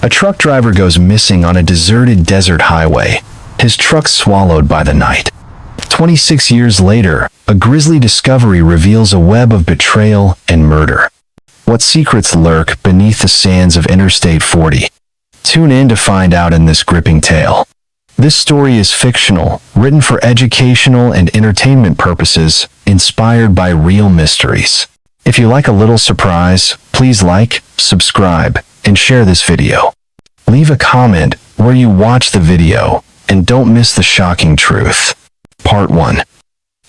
A truck driver goes missing on a deserted desert highway, his truck swallowed by the night. 26 years later, a grisly discovery reveals a web of betrayal and murder. What secrets lurk beneath the sands of Interstate 40? Tune in to find out in this gripping tale. This story is fictional, written for educational and entertainment purposes, inspired by real mysteries. If you like a little surprise, please like, subscribe, and share this video. Leave a comment where you watch the video, and don't miss the shocking truth. Part 1.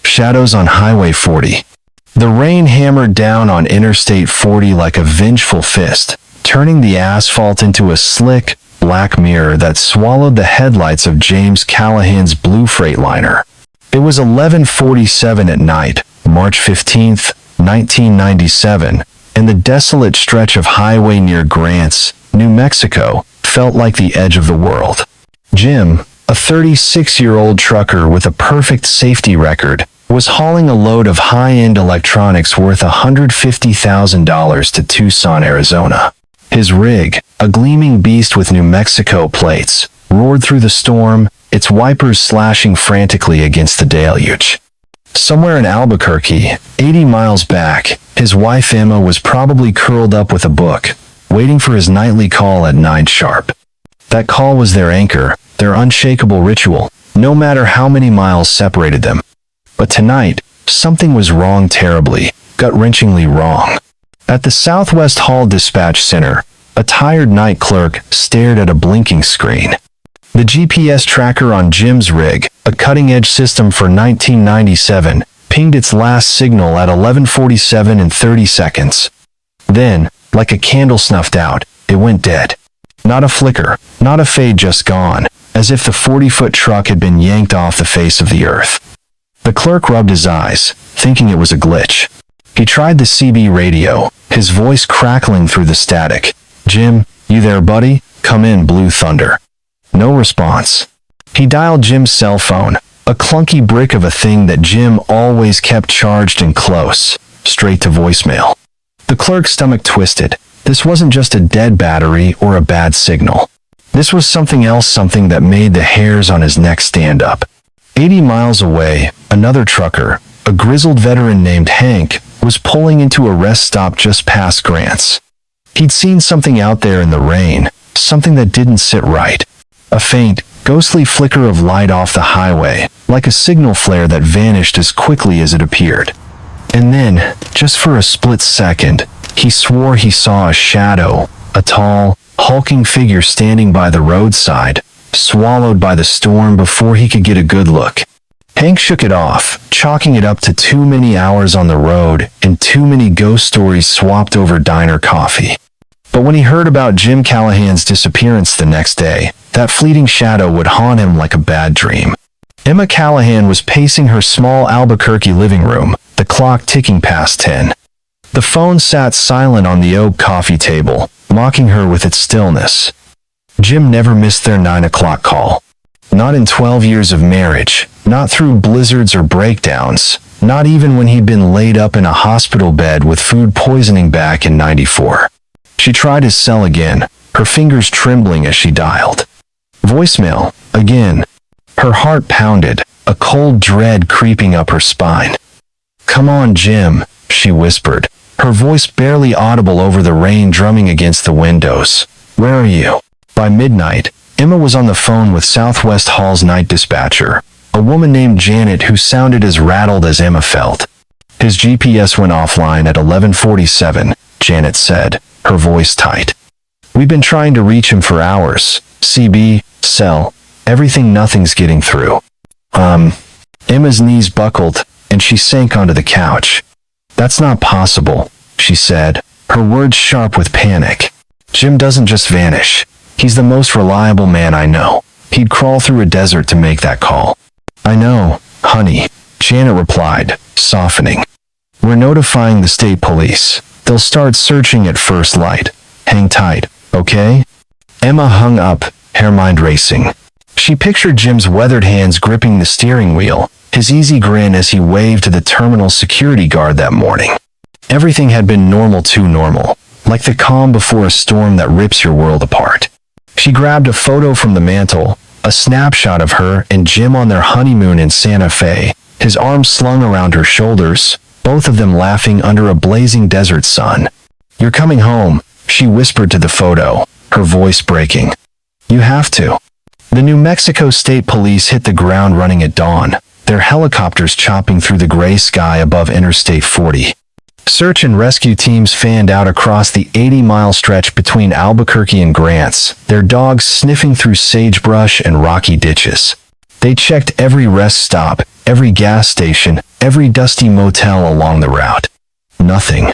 Shadows on Highway 40. The rain hammered down on Interstate 40 like a vengeful fist, turning the asphalt into a slick, black mirror that swallowed the headlights of James Callahan's blue Freightliner. It was 11:47 at night, March 15th, 1997, and the desolate stretch of highway near Grants, New Mexico, felt like the edge of the world. Jim, a 36-year-old trucker with a perfect safety record, was hauling a load of high-end electronics worth $150,000 to Tucson, Arizona. His rig, a gleaming beast with New Mexico plates, roared through the storm, its wipers slashing frantically against the deluge. Somewhere in Albuquerque, 80 miles back, his wife Emma was probably curled up with a book, waiting for his nightly call at 9 sharp. That call was their anchor, their unshakable ritual, no matter how many miles separated them. But tonight, something was wrong terribly, gut-wrenchingly wrong. At the Southwest Hall Dispatch Center, a tired night clerk stared at a blinking screen. The GPS tracker on Jim's rig, a cutting-edge system for 1997, pinged its last signal at 11:47 and 30 seconds. Then, like a candle snuffed out, it went dead. Not a flicker, not a fade, just gone, as if the 40-foot truck had been yanked off the face of the earth. The clerk rubbed his eyes, thinking it was a glitch. He tried the CB radio, his voice crackling through the static. "Jim, you there, buddy? Come in, Blue Thunder." No response. He dialed Jim's cell phone, a clunky brick of a thing that Jim always kept charged and close, straight to voicemail. The clerk's stomach twisted. This wasn't just a dead battery or a bad signal. This was something else, something that made the hairs on his neck stand up. 80 miles away, another trucker, a grizzled veteran named Hank, was pulling into a rest stop just past Grants. He'd seen something out there in the rain, something that didn't sit right. A faint, ghostly flicker of light off the highway, like a signal flare that vanished as quickly as it appeared. And then, just for a split second, he swore he saw a shadow, a tall, hulking figure standing by the roadside, swallowed by the storm before he could get a good look. Hank shook it off, chalking it up to too many hours on the road and too many ghost stories swapped over diner coffee. But when he heard about Jim Callahan's disappearance the next day, that fleeting shadow would haunt him like a bad dream. Emma Callahan was pacing her small Albuquerque living room, the clock ticking past 10. The phone sat silent on the oak coffee table, mocking her with its stillness. Jim never missed their 9 o'clock call. Not in 12 years of marriage, not through blizzards or breakdowns, not even when he'd been laid up in a hospital bed with food poisoning back in '94. She tried his cell again, her fingers trembling as she dialed. Voicemail, again. Her heart pounded, a cold dread creeping up her spine. "Come on, Jim," she whispered, her voice barely audible over the rain drumming against the windows. "Where are you?" By midnight, Emma was on the phone with Southwest Hall's night dispatcher, a woman named Janet who sounded as rattled as Emma felt. "His GPS went offline at 11:47, Janet said, her voice tight. "We've been trying to reach him for hours. CB, cell, everything, nothing's getting through." Emma's knees buckled, and she sank onto the couch. "That's not possible," she said, her words sharp with panic. "Jim doesn't just vanish. He's the most reliable man I know. He'd crawl through a desert to make that call." "I know, honey," Janet replied, softening. "We're notifying the state police. They'll start searching at first light. Hang tight, okay?" Emma hung up, her mind racing. She pictured Jim's weathered hands gripping the steering wheel, his easy grin as he waved to the terminal security guard that morning. Everything had been normal, too normal, like the calm before a storm that rips your world apart. She grabbed a photo from the mantel, a snapshot of her and Jim on their honeymoon in Santa Fe, his arms slung around her shoulders, both of them laughing under a blazing desert sun. "You're coming home," she whispered to the photo, her voice breaking. "You have to." The New Mexico State Police hit the ground running at dawn, their helicopters chopping through the gray sky above Interstate 40. Search and rescue teams fanned out across the 80-mile stretch between Albuquerque and Grants, their dogs sniffing through sagebrush and rocky ditches. They checked every rest stop, every gas station, every dusty motel along the route. Nothing.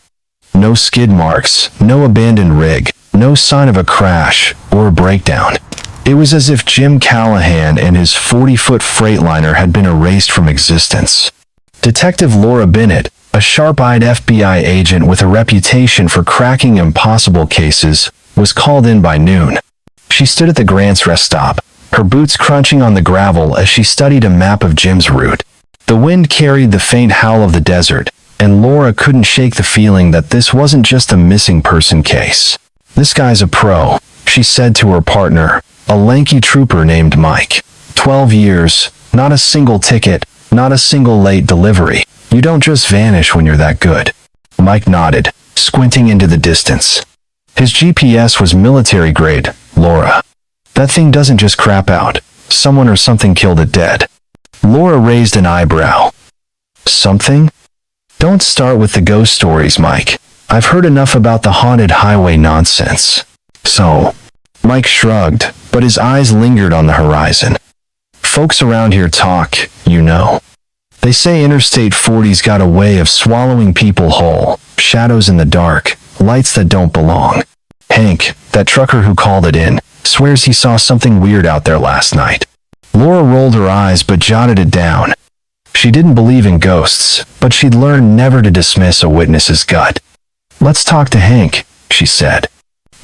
No skid marks, no abandoned rig, no sign of a crash or a breakdown. It was as if Jim Callahan and his 40-foot Freightliner had been erased from existence. Detective Laura Bennett, a sharp-eyed FBI agent with a reputation for cracking impossible cases, was called in by noon. She stood at the Grants rest stop, her boots crunching on the gravel as she studied a map of Jim's route. The wind carried the faint howl of the desert, and Laura couldn't shake the feeling that this wasn't just a missing person case. "This guy's a pro," she said to her partner, a lanky trooper named Mike. 12 years, not a single ticket, not a single late delivery. You don't just vanish when you're that good. Mike nodded, squinting into the distance. His GPS was military grade, Laura. That thing doesn't just crap out. Someone or something killed it dead. Laura raised an eyebrow. Something? Don't start with the ghost stories, Mike. I've heard enough about the haunted highway nonsense. So, Mike shrugged, but his eyes lingered on the horizon. Folks around here talk, you know. They say Interstate 40's got a way of swallowing people whole, shadows in the dark, lights that don't belong. Hank, that trucker who called it in, swears he saw something weird out there last night. Laura rolled her eyes but jotted it down. She didn't believe in ghosts, but she'd learned never to dismiss a witness's gut. "Let's talk to Hank," she said.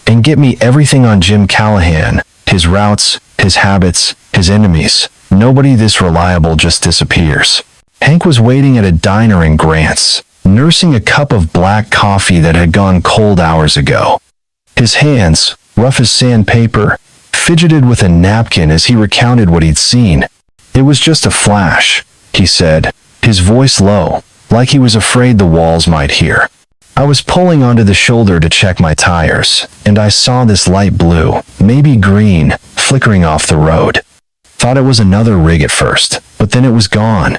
"And get me everything on Jim Callahan, his routes, his habits, his enemies. Nobody this reliable just disappears." Hank was waiting at a diner in Grants, nursing a cup of black coffee that had gone cold hours ago. His hands, rough as sandpaper, fidgeted with a napkin as he recounted what he'd seen. "It was just a flash," he said, his voice low, like he was afraid the walls might hear. "I was pulling onto the shoulder to check my tires, and I saw this light blue, maybe green, flickering off the road. Thought it was another rig at first, but then it was gone.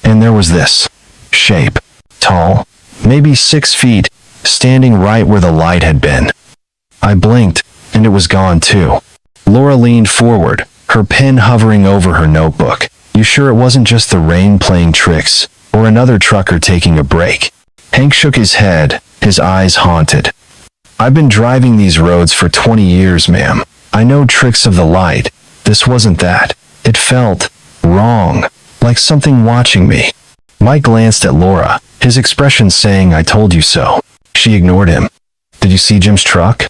And there was this shape, tall, maybe 6 feet, standing right where the light had been. I blinked, and it was gone too." Laura leaned forward, her pen hovering over her notebook. "You sure it wasn't just the rain playing tricks, or another trucker taking a break?" Hank shook his head, his eyes haunted. "I've been driving these roads for 20 years, ma'am. I know tricks of the light. This wasn't that. It felt wrong, like something watching me." Mike glanced at Laura, his expression saying, "I told you so." She ignored him. "Did you see Jim's truck?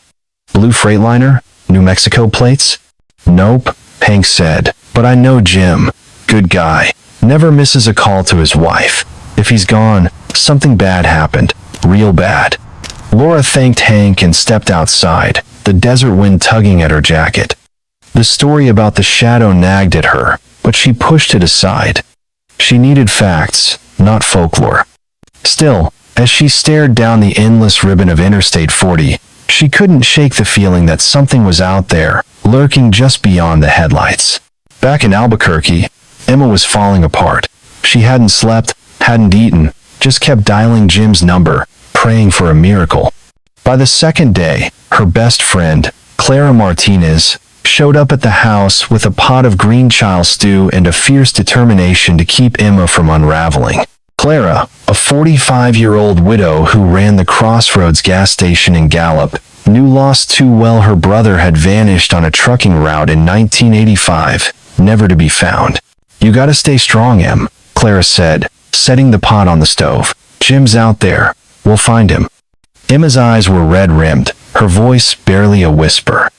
Blue Freightliner? New Mexico plates?" "Nope," Hank said, "but I know Jim. Good guy. Never misses a call to his wife. If he's gone, something bad happened. Real bad." Laura thanked Hank and stepped outside, the desert wind tugging at her jacket. The story about the shadow nagged at her, but she pushed it aside. She needed facts, not folklore. Still, as she stared down the endless ribbon of Interstate 40, she couldn't shake the feeling that something was out there, lurking just beyond the headlights. Back in Albuquerque, Emma was falling apart. She hadn't slept, hadn't eaten, just kept dialing Jim's number, praying for a miracle. By the second day, her best friend, Clara Martinez, showed up at the house with a pot of green child stew and a fierce determination to keep Emma from unraveling. Clara, a 45-year-old widow who ran the Crossroads gas station in Gallup, knew lost too well her brother had vanished on a trucking route in 1985, never to be found. "You gotta stay strong, Em," Clara said, setting the pot on the stove. "Jim's out there. We'll find him." Emma's eyes were red-rimmed, her voice barely a whisper.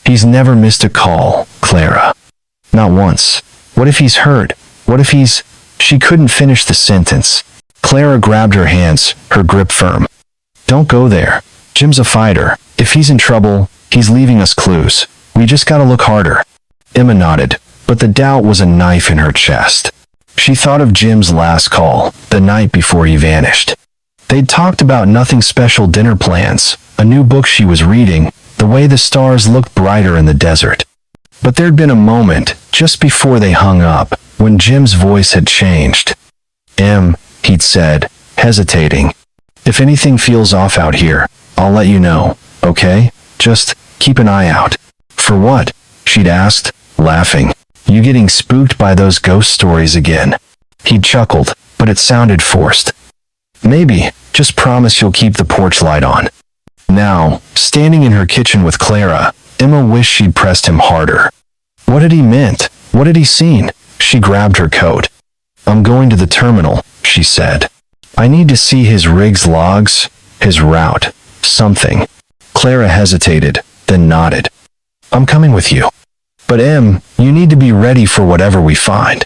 "He's never missed a call, Clara. Not once. What if he's hurt? What if he's—" She couldn't finish the sentence. Clara grabbed her hands, her grip firm. "Don't go there. Jim's a fighter. If he's in trouble, he's leaving us clues. We just gotta look harder. Emma nodded, but the doubt was a knife in her chest. She thought of Jim's last call, the night before he vanished. They'd talked about nothing special dinner plans, a new book she was reading, the way the stars looked brighter in the desert. But there'd been a moment, just before they hung up, when Jim's voice had changed. He'd said, hesitating. If anything feels off out here, I'll let you know, okay? Just keep an eye out. For what? She'd asked, laughing. You getting spooked by those ghost stories again? He chuckled, but it sounded forced. Maybe, just promise you'll keep the porch light on. Now, standing in her kitchen with Clara, Emma wished she'd pressed him harder. What had he meant? What had he seen? She grabbed her coat. I'm going to the terminal, she said. I need to see his rig's logs, his route, something. Clara hesitated, then nodded. I'm coming with you. But you need to be ready for whatever we find.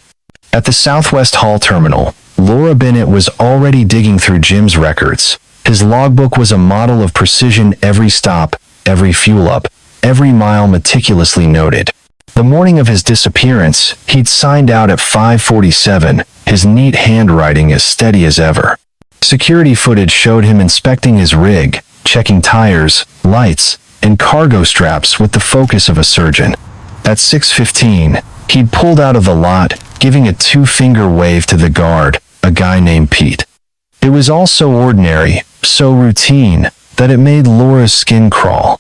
At the Southwest Hall terminal, Laura Bennett was already digging through Jim's records. His logbook was a model of precision, every stop, every fuel up, every mile meticulously noted. The morning of his disappearance, he'd signed out at 5:47, his neat handwriting as steady as ever. Security footage showed him inspecting his rig, checking tires, lights, and cargo straps with the focus of a surgeon. At 6:15, he'd pulled out of the lot, giving a two-finger wave to the guard, a guy named Pete. It was all so ordinary, so routine, that it made Laura's skin crawl.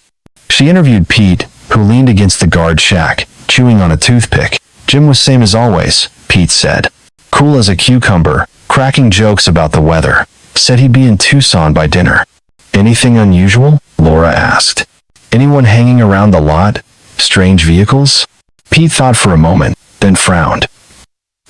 She interviewed Pete, who leaned against the guard shack, chewing on a toothpick. Jim was same as always, Pete said. Cool as a cucumber, cracking jokes about the weather. Said he'd be in Tucson by dinner. Anything unusual? Laura asked. Anyone hanging around the lot? Strange vehicles? Pete thought for a moment, then frowned.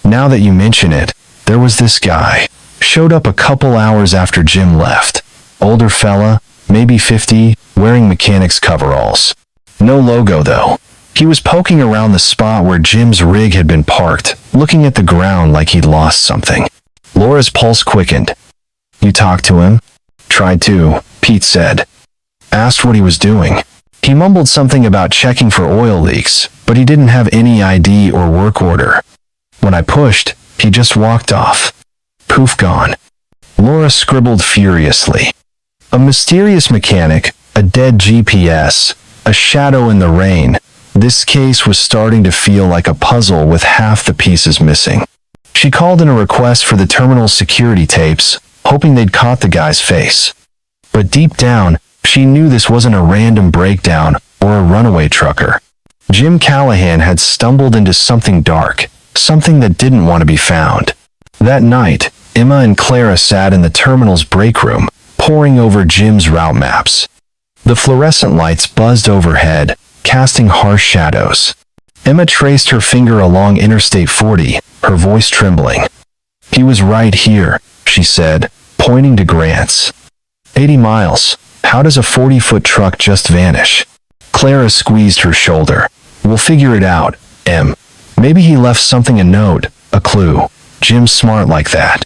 Now that you mention it, there was this guy. Showed up a couple hours after Jim left. Older fella, maybe 50, wearing mechanic's coveralls. No logo though. He was poking around the spot where Jim's rig had been parked, looking at the ground like he'd lost something. Laura's pulse quickened. You talked to him? Tried to, Pete said. Asked what he was doing. He mumbled something about checking for oil leaks, but he didn't have any ID or work order. When I pushed, he just walked off. Poof, gone. Laura scribbled furiously. A mysterious mechanic, a dead GPS, a shadow in the rain. This case was starting to feel like a puzzle with half the pieces missing. She called in a request for the terminal's security tapes, hoping they'd caught the guy's face. But deep down, she knew this wasn't a random breakdown or a runaway trucker. Jim Callahan had stumbled into something dark, something that didn't want to be found. That night, Emma and Clara sat in the terminal's break room, poring over Jim's route maps. The fluorescent lights buzzed overhead, casting harsh shadows. Emma traced her finger along Interstate 40, her voice trembling. He was right here, she said, pointing to Grants. 80 miles. How does a 40-foot truck just vanish? Clara squeezed her shoulder. We'll figure it out, Em. Maybe he left something, a note, a clue. Jim's smart like that.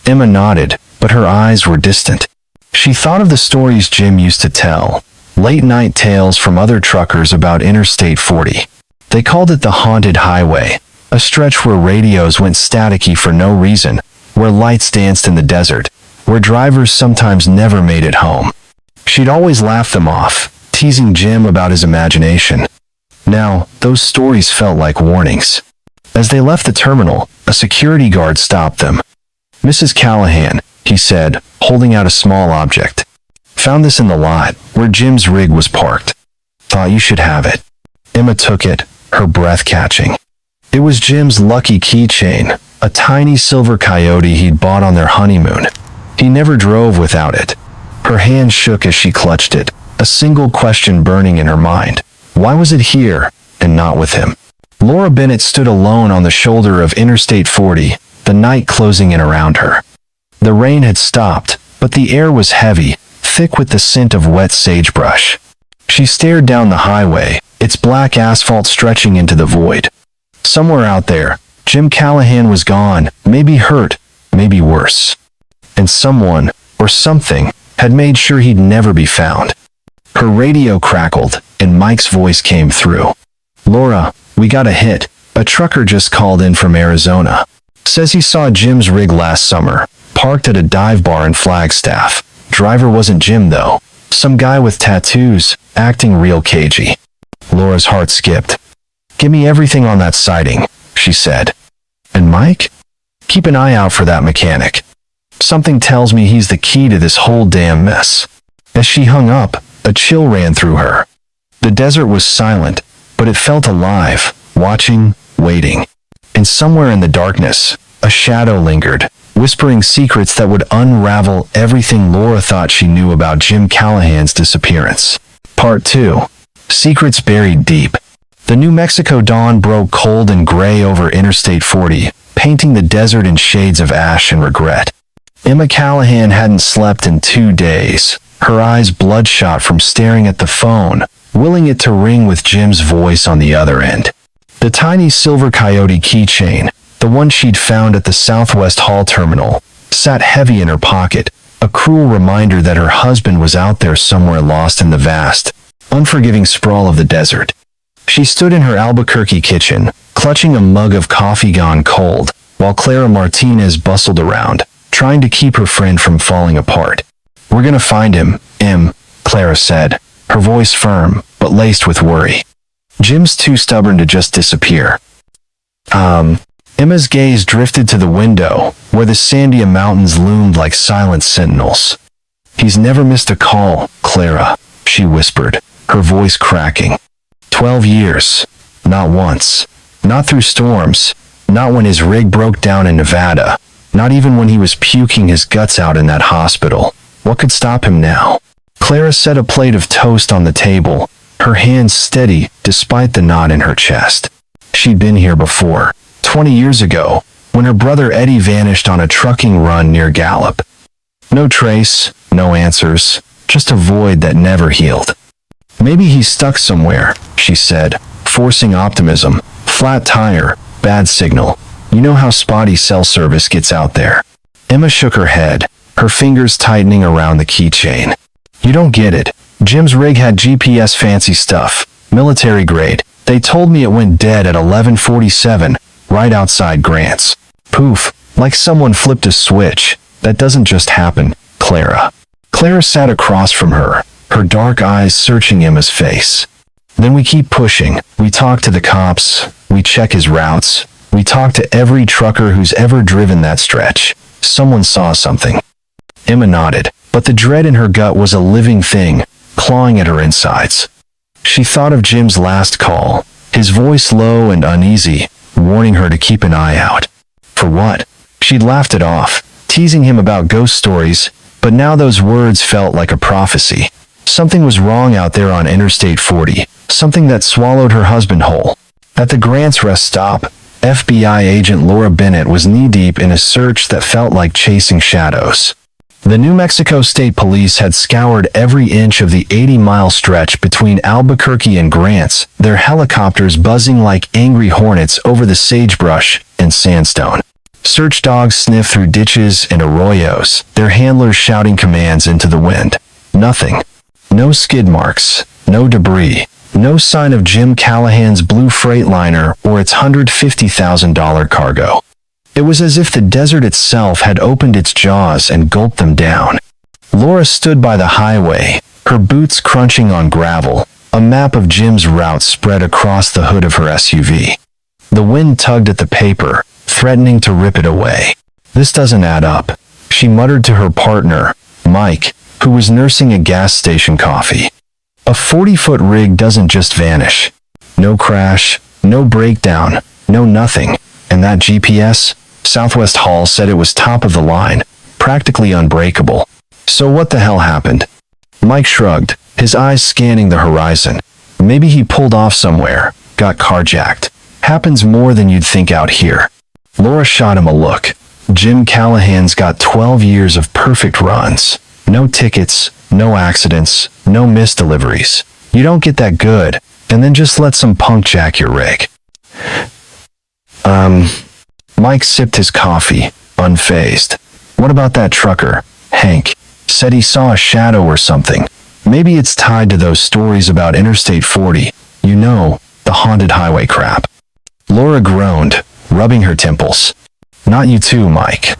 Emma nodded, but her eyes were distant. She thought of the stories Jim used to tell, late-night tales from other truckers about Interstate 40. They called it the haunted highway, a stretch where radios went staticky for no reason, where lights danced in the desert, where drivers sometimes never made it home. She'd always laugh them off, teasing Jim about his imagination. Now, those stories felt like warnings. As they left the terminal, a security guard stopped them. Mrs. Callahan, he said, holding out a small object. Found this in the lot, where Jim's rig was parked. Thought you should have it. Emma took it, her breath catching. It was Jim's lucky keychain, a tiny silver Coyote he'd bought on their honeymoon. He never drove without it. Her hand shook as she clutched it, a single question burning in her mind. Why was it here, and not with him? Laura Bennett stood alone on the shoulder of Interstate 40, the night closing in around her. The rain had stopped, but the air was heavy, thick with the scent of wet sagebrush. She stared down the highway, its black asphalt stretching into the void. Somewhere out there, Jim Callahan was gone, maybe hurt, maybe worse. And someone, or something, had made sure he'd never be found. Her radio crackled, and Mike's voice came through. "Laura, we got a hit. A trucker just called in from Arizona. Says he saw Jim's rig last summer, parked at a dive bar in Flagstaff. Driver wasn't Jim though. Some guy with tattoos, acting real cagey." Laura's heart skipped. "Give me everything on that sighting," she said. "And Mike? Keep an eye out for that mechanic. Something tells me he's the key to this whole damn mess." As she hung up, a chill ran through her. The desert was silent, but it felt alive, watching, waiting. And somewhere in the darkness, a shadow lingered, whispering secrets that would unravel everything Laura thought she knew about Jim Callahan's disappearance. Part 2. Secrets Buried Deep. The New Mexico dawn broke cold and gray over Interstate 40, painting the desert in shades of ash and regret. Emma Callahan hadn't slept in 2 days, her eyes bloodshot from staring at the phone, willing it to ring with Jim's voice on the other end. The tiny silver Coyote keychain, the one she'd found at the Southwest Hall terminal, sat heavy in her pocket, a cruel reminder that her husband was out there somewhere lost in the vast, unforgiving sprawl of the desert. She stood in her Albuquerque kitchen, clutching a mug of coffee gone cold, while Clara Martinez bustled around, trying to keep her friend from falling apart. "We're gonna find him, Em," Clara said, her voice firm, but laced with worry. "Jim's too stubborn to just disappear." Emma's gaze drifted to the window, where the Sandia Mountains loomed like silent sentinels. "He's never missed a call, Clara," she whispered, her voice cracking. 12 years. Not once. Not through storms. Not when his rig broke down in Nevada. Not even when he was puking his guts out in that hospital. What could stop him now? Clara set a plate of toast on the table, her hands steady despite the knot in her chest. She'd been here before, 20 years ago, when her brother Eddie vanished on a trucking run near Gallup. No trace, no answers, just a void that never healed. "Maybe he's stuck somewhere," she said, forcing optimism. "Flat tire, bad signal. You know how spotty cell service gets out there." Emma shook her head, her fingers tightening around the keychain. "You don't get it. Jim's rig had GPS fancy stuff, military grade. They told me it went dead at 11:47, right outside Grants. Poof, like someone flipped a switch. That doesn't just happen, Clara." Clara sat across from her, her dark eyes searching Emma's face. "Then we keep pushing. We talk to the cops. We check his routes. We talk to every trucker who's ever driven that stretch. Someone saw something." Emma nodded, but the dread in her gut was a living thing, clawing at her insides. She thought of Jim's last call, his voice low and uneasy, warning her to keep an eye out. For what? She'd laughed it off, teasing him about ghost stories, but now those words felt like a prophecy. Something was wrong out there on Interstate 40, something that swallowed her husband whole. At the Grants rest stop, FBI agent Laura Bennett was knee-deep in a search that felt like chasing shadows. The New Mexico State Police had scoured every inch of the 80-mile stretch between Albuquerque and Grants, their helicopters buzzing like angry hornets over the sagebrush and sandstone. Search dogs sniffed through ditches and arroyos, their handlers shouting commands into the wind. Nothing. No skid marks, no debris, no sign of Jim Callahan's blue Freightliner or its $150,000 cargo. It was as if the desert itself had opened its jaws and gulped them down. Laura stood by the highway, her boots crunching on gravel, a map of Jim's route spread across the hood of her SUV. The wind tugged at the paper, threatening to rip it away. "This doesn't add up," she muttered to her partner, Mike, who was nursing a gas station coffee. "A 40-foot rig doesn't just vanish. No crash, no breakdown, no nothing. And that GPS? Southwest Hall said it was top of the line, practically unbreakable. So what the hell happened?" Mike shrugged, his eyes scanning the horizon. "Maybe he pulled off somewhere, got carjacked. Happens more than you'd think out here." Laura shot him a look. "Jim Callahan's got 12 years of perfect runs. No tickets, no accidents, no missed deliveries. You don't get that good, and then just let some punk jack your rig." Mike sipped his coffee, unfazed. "What about that trucker, Hank? Said he saw a shadow or something. Maybe it's tied to those stories about Interstate 40, you know, the haunted highway crap. Laura groaned, rubbing her temples. Not you too, Mike.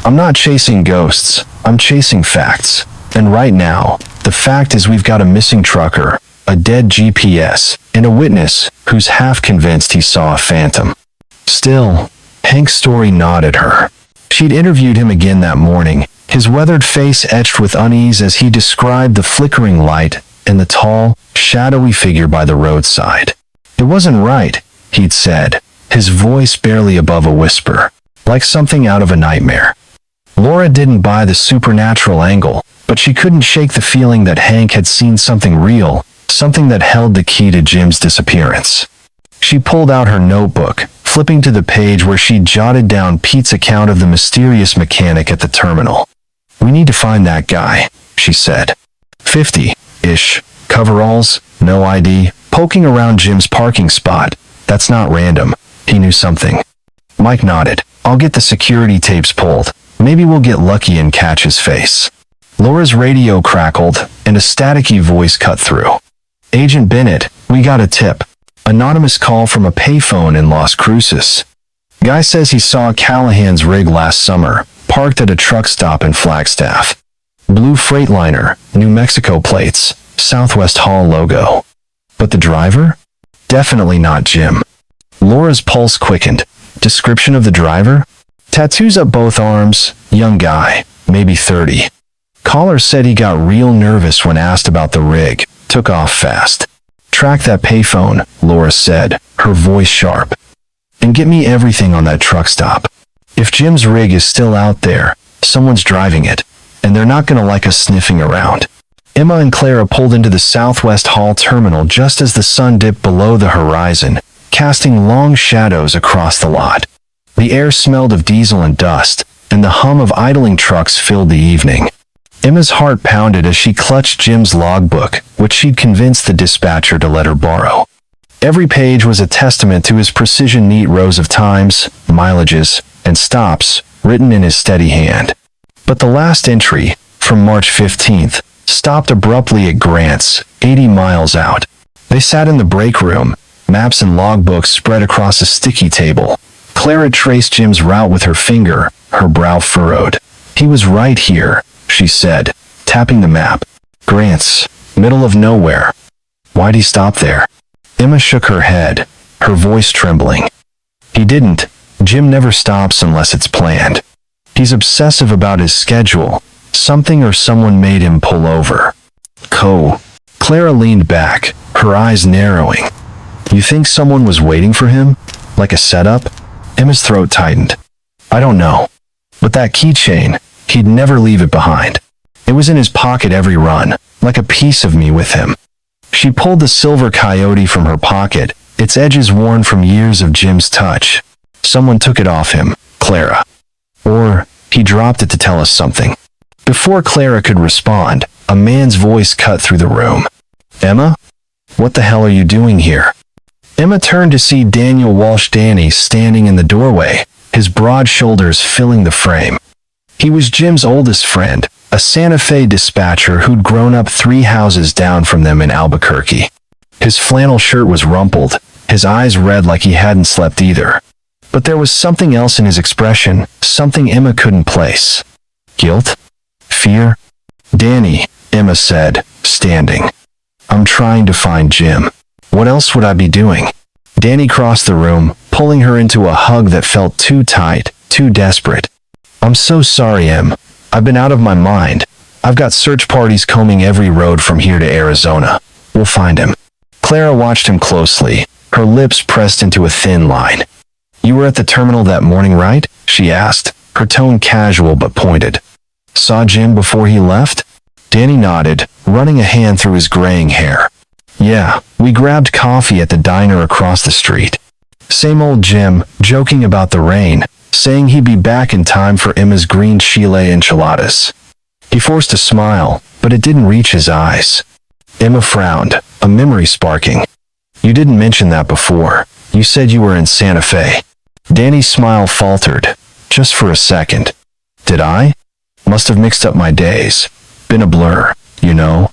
I'm not chasing ghosts, I'm chasing facts. And right now, the fact is we've got a missing trucker, a dead GPS, and a witness who's half convinced he saw a phantom. Still, Hank's story gnawed at her. She'd interviewed him again that morning, his weathered face etched with unease as he described the flickering light and the tall, shadowy figure by the roadside. It wasn't right, he'd said, his voice barely above a whisper, like something out of a nightmare. Laura didn't buy the supernatural angle, but she couldn't shake the feeling that Hank had seen something real, something that held the key to Jim's disappearance. She pulled out her notebook, flipping to the page where she'd jotted down Pete's account of the mysterious mechanic at the terminal. We need to find that guy, she said. 50-ish, coveralls, no ID, poking around Jim's parking spot. That's not random. He knew something. Mike nodded. I'll get the security tapes pulled. Maybe we'll get lucky and catch his face. Laura's radio crackled, and a staticky voice cut through. Agent Bennett, we got a tip. Anonymous call from a payphone in Las Cruces. Guy says he saw Callahan's rig last summer, parked at a truck stop in Flagstaff. Blue Freightliner, New Mexico plates, Southwest Hall logo. But the driver? Definitely not Jim. Laura's pulse quickened. Description of the driver? Tattoos up both arms, young guy, maybe 30. Caller said he got real nervous when asked about the rig, took off fast. Track that payphone, Laura said, her voice sharp. And get me everything on that truck stop. If Jim's rig is still out there, someone's driving it, and they're not gonna like us sniffing around. Emma and Clara pulled into the Southwest Hall terminal just as the sun dipped below the horizon, casting long shadows across the lot. The air smelled of diesel and dust, and the hum of idling trucks filled the evening. Emma's heart pounded as she clutched Jim's logbook, which she'd convinced the dispatcher to let her borrow. Every page was a testament to his precision neat rows of times, mileages, and stops, written in his steady hand. But the last entry, from March 15th, stopped abruptly at Grant's, 80 miles out. They sat in the break room, maps and logbooks spread across a sticky table. Clara traced Jim's route with her finger, her brow furrowed. He was right here, she said, tapping the map. Grant's, middle of nowhere. Why'd he stop there? Emma shook her head, her voice trembling. He didn't. Jim never stops unless it's planned. He's obsessive about his schedule. Something or someone made him pull over. Clara leaned back, her eyes narrowing. You think someone was waiting for him? Like a setup? Emma's throat tightened. I don't know. But that keychain, he'd never leave it behind. It was in his pocket every run, like a piece of me with him. She pulled the silver coyote from her pocket, its edges worn from years of Jim's touch. Someone took it off him, Clara. Or, he dropped it to tell us something. Before Clara could respond, a man's voice cut through the room. Emma? What the hell are you doing here? Emma turned to see Daniel Walsh Danny standing in the doorway, his broad shoulders filling the frame. He was Jim's oldest friend, a Santa Fe dispatcher who'd grown up 3 houses down from them in Albuquerque. His flannel shirt was rumpled, his eyes red like he hadn't slept either. But there was something else in his expression, something Emma couldn't place. Guilt? Fear? Danny, Emma said, standing. I'm trying to find Jim. What else would I be doing? Danny crossed the room, pulling her into a hug that felt too tight, too desperate. I'm so sorry, Em. I've been out of my mind. I've got search parties combing every road from here to Arizona. We'll find him. Clara watched him closely, her lips pressed into a thin line. You were at the terminal that morning, right? She asked, her tone casual but pointed. Saw Jim before he left? Danny nodded, running a hand through his graying hair. Yeah, we grabbed coffee at the diner across the street. Same old Jim, joking about the rain, saying he'd be back in time for Emma's green chile enchiladas. He forced a smile, but it didn't reach his eyes. Emma frowned, a memory sparking. You didn't mention that before. You said you were in Santa Fe. Danny's smile faltered, just for a second. Did I? Must have mixed up my days. Been a blur, you know.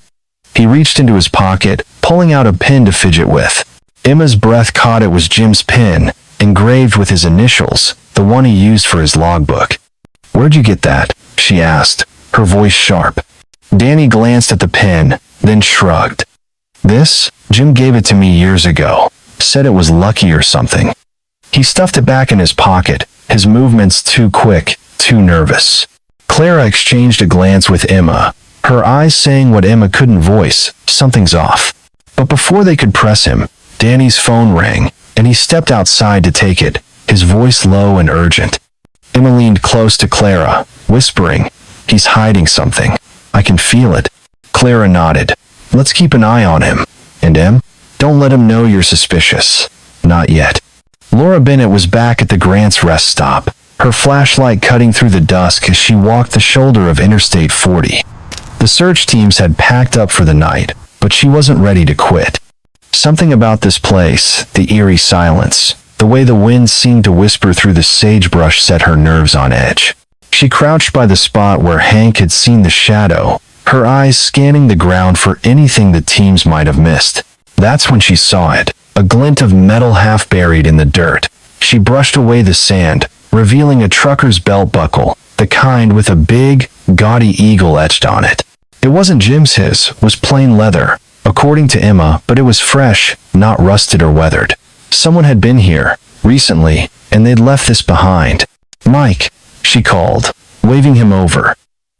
He reached into his pocket, pulling out a pin to fidget with. Emma's breath caught it was Jim's pin, engraved with his initials, the one he used for his logbook. "Where'd you get that?" she asked, her voice sharp. Danny glanced at the pin, then shrugged. "This? Jim gave it to me years ago. Said it was lucky or something." He stuffed it back in his pocket, his movements too quick, too nervous. Clara exchanged a glance with Emma, her eyes saying what Emma couldn't voice, something's off. But before they could press him, Danny's phone rang, and he stepped outside to take it, his voice low and urgent. Emma leaned close to Clara, whispering, "He's hiding something. I can feel it." Clara nodded. "Let's keep an eye on him. And Em, don't let him know you're suspicious." "Not yet." Laura Bennett was back at the Grants rest stop, her flashlight cutting through the dusk as she walked the shoulder of Interstate 40. The search teams had packed up for the night, but she wasn't ready to quit. Something about this place, the eerie silence, the way the wind seemed to whisper through the sagebrush set her nerves on edge. She crouched by the spot where Hank had seen the shadow, her eyes scanning the ground for anything the teams might have missed. That's when she saw it, a glint of metal half buried in the dirt. She brushed away the sand, revealing a trucker's belt buckle, the kind with a big, gaudy eagle etched on it. It wasn't Jim's, his was plain leather, according to Emma, but it was fresh, not rusted or weathered. Someone had been here, recently, and they'd left this behind. "Mike," she called, waving him over.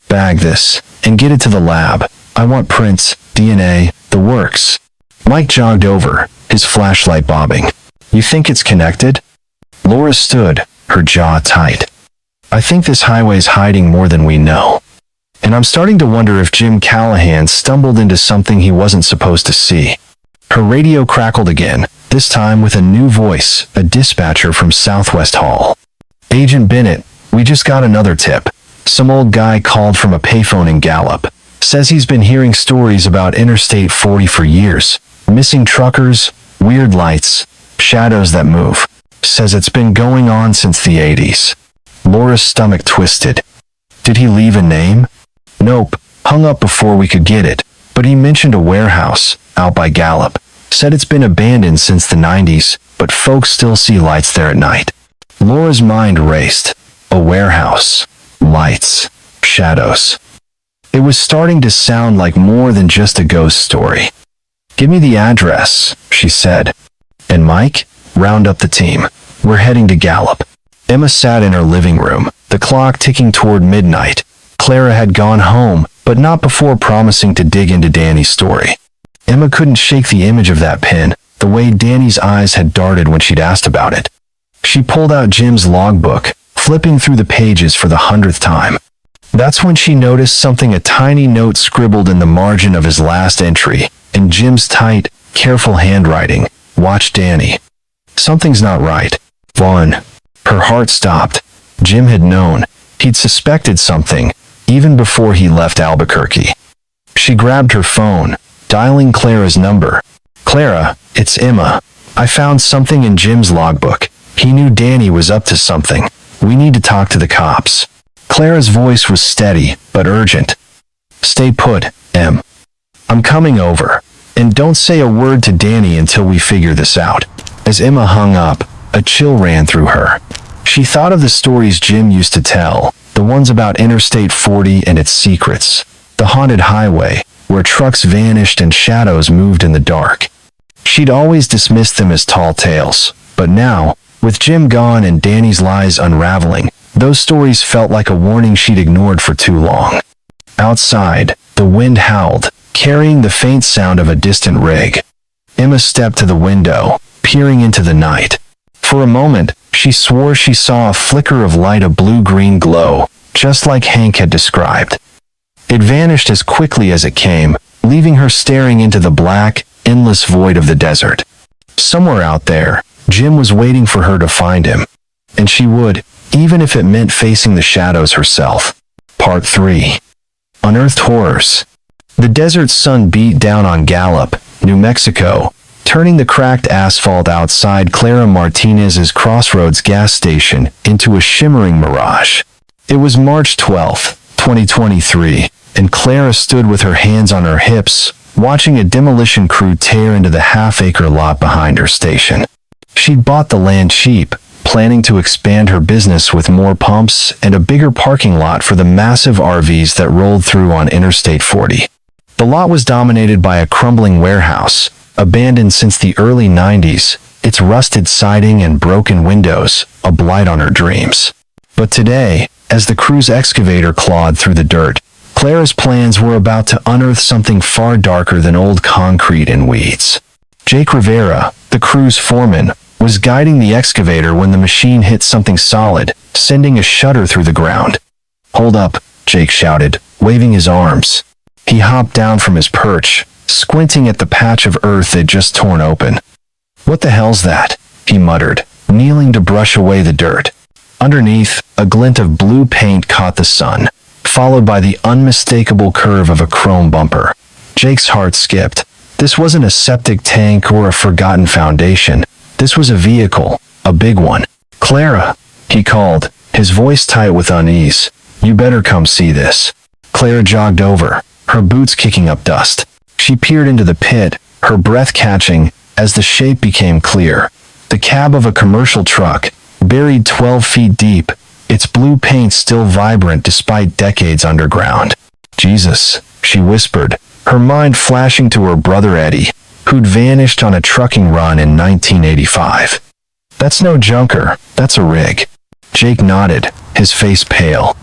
"Bag this, and get it to the lab. I want prints, DNA, the works." Mike jogged over, his flashlight bobbing. "You think it's connected?" Laura stood, her jaw tight. "I think this highway's hiding more than we know. And I'm starting to wonder if Jim Callahan stumbled into something he wasn't supposed to see." Her radio crackled again, this time with a new voice, a dispatcher from Southwest Hall. "Agent Bennett, we just got another tip. Some old guy called from a payphone in Gallup. Says he's been hearing stories about Interstate 40 for years. Missing truckers, weird lights, shadows that move. Says it's been going on since the 80s. Laura's stomach twisted. "Did he leave a name?" "Nope, hung up before we could get it. But he mentioned a warehouse, out by Gallup. Said it's been abandoned since the 90s, but folks still see lights there at night." Laura's mind raced. A warehouse. Lights. Shadows. It was starting to sound like more than just a ghost story. "Give me the address," she said. "And Mike, round up the team. We're heading to Gallup." Emma sat in her living room, the clock ticking toward midnight. Clara had gone home, but not before promising to dig into Danny's story. Emma couldn't shake the image of that pin, the way Danny's eyes had darted when she'd asked about it. She pulled out Jim's logbook, flipping through the pages for the 100th time. That's when she noticed something, a tiny note scribbled in the margin of his last entry, in Jim's tight, careful handwriting. "Watch Danny. Something's not right. Vaughn." Her heart stopped. Jim had known. He'd suspected something, even before he left Albuquerque. She grabbed her phone, dialing Clara's number. "Clara, it's Emma. I found something in Jim's logbook. He knew Danny was up to something. We need to talk to the cops." Clara's voice was steady, but urgent. "Stay put, Em. I'm coming over. And don't say a word to Danny until we figure this out." As Emma hung up, a chill ran through her. She thought of the stories Jim used to tell, the ones about Interstate 40 and its secrets, the haunted highway, where trucks vanished and shadows moved in the dark. She'd always dismissed them as tall tales, but now, with Jim gone and Danny's lies unraveling, those stories felt like a warning she'd ignored for too long. Outside, the wind howled, carrying the faint sound of a distant rig. Emma stepped to the window, peering into the night. For a moment, she swore she saw a flicker of light, a blue-green glow, just like Hank had described. It vanished as quickly as it came, leaving her staring into the black, endless void of the desert. Somewhere out there, Jim was waiting for her to find him. And she would, even if it meant facing the shadows herself. Part 3. Unearthed Horrors. The desert sun beat down on Gallup, New Mexico, turning the cracked asphalt outside Clara Martinez's Crossroads gas station into a shimmering mirage. It was March 12, 2023, and Clara stood with her hands on her hips, watching a demolition crew tear into the half-acre lot behind her station. She'd bought the land cheap, planning to expand her business with more pumps and a bigger parking lot for the massive RVs that rolled through on Interstate 40. The lot was dominated by a crumbling warehouse, abandoned since the early 90s, its rusted siding and broken windows a blight on her dreams. But today, as the crew's excavator clawed through the dirt, Clara's plans were about to unearth something far darker than old concrete and weeds. Jake Rivera, the crew's foreman, was guiding the excavator when the machine hit something solid, sending a shudder through the ground. "Hold up," Jake shouted, waving his arms. He hopped down from his perch, squinting at the patch of earth they'd just torn open. "What the hell's that?" he muttered, kneeling to brush away the dirt. Underneath, a glint of blue paint caught the sun, followed by the unmistakable curve of a chrome bumper. Jake's heart skipped. This wasn't a septic tank or a forgotten foundation. This was a vehicle, a big one. "Clara," he called, his voice tight with unease. "You better come see this." Clara jogged over, her boots kicking up dust. She peered into the pit, her breath catching as the shape became clear. The cab of a commercial truck, buried 12 feet deep, its blue paint still vibrant despite decades underground. "Jesus," she whispered, her mind flashing to her brother Eddie, who'd vanished on a trucking run in 1985. "That's no junker, that's a rig." Jake nodded, his face pale.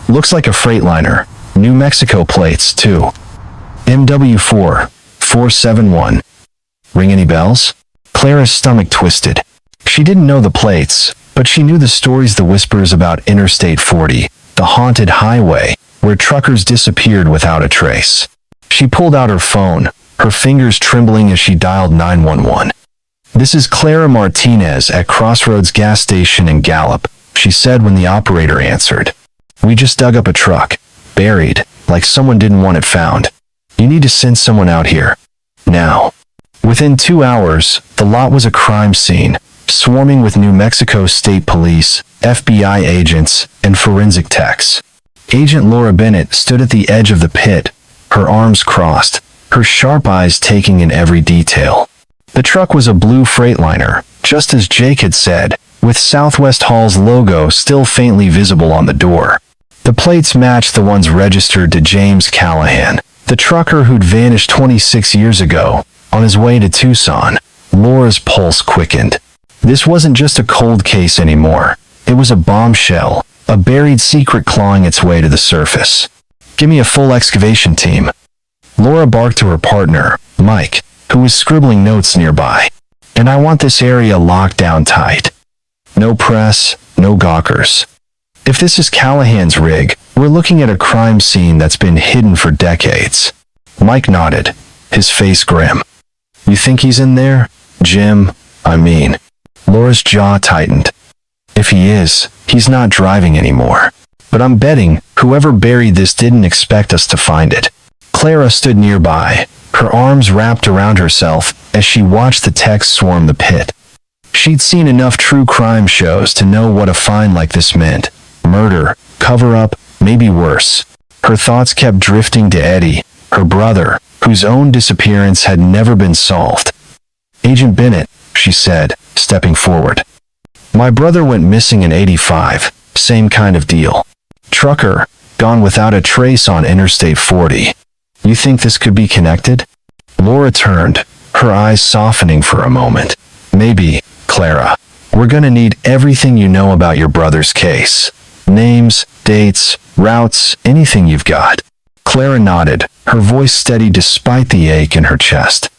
"Looks like a Freightliner. New Mexico plates, too. MW4, 471. Ring any bells?" Clara's stomach twisted. She didn't know the plates, but she knew the stories, the whispers about Interstate 40, the haunted highway, where truckers disappeared without a trace. She pulled out her phone, her fingers trembling as she dialed 911. "This is Clara Martinez at Crossroads gas station in Gallup," she said when the operator answered. "We just dug up a truck, buried, like someone didn't want it found. You need to send someone out here. Now." Within 2 hours, the lot was a crime scene, swarming with New Mexico State Police, FBI agents, and forensic techs. Agent Laura Bennett stood at the edge of the pit, her arms crossed, her sharp eyes taking in every detail. The truck was a blue Freightliner, just as Jake had said, with Southwest Hall's logo still faintly visible on the door. The plates matched the ones registered to James Callahan, the trucker who'd vanished 26 years ago, on his way to Tucson. Laura's pulse quickened. This wasn't just a cold case anymore. It was a bombshell, a buried secret clawing its way to the surface. "Give me a full excavation team." Laura barked to her partner, Mike, who was scribbling notes nearby. "And I want this area locked down tight. No press, no gawkers. If this is Callahan's rig, we're looking at a crime scene that's been hidden for decades." Mike nodded, his face grim. "You think he's in there? Jim, I mean." Laura's jaw tightened. "If he is, he's not driving anymore. But I'm betting whoever buried this didn't expect us to find it." Clara stood nearby, her arms wrapped around herself as she watched the techs swarm the pit. She'd seen enough true crime shows to know what a find like this meant. Murder, cover-up, maybe worse. Her thoughts kept drifting to Eddie, her brother, whose own disappearance had never been solved. "Agent Bennett," she said, stepping forward. "My brother went missing in '85, same kind of deal. Trucker, gone without a trace on Interstate 40. You think this could be connected?" Laura turned, her eyes softening for a moment. "Maybe, Clara. We're gonna need everything you know about your brother's case. Names, dates, routes, anything you've got." Clara nodded, her voice steady despite the ache in her chest.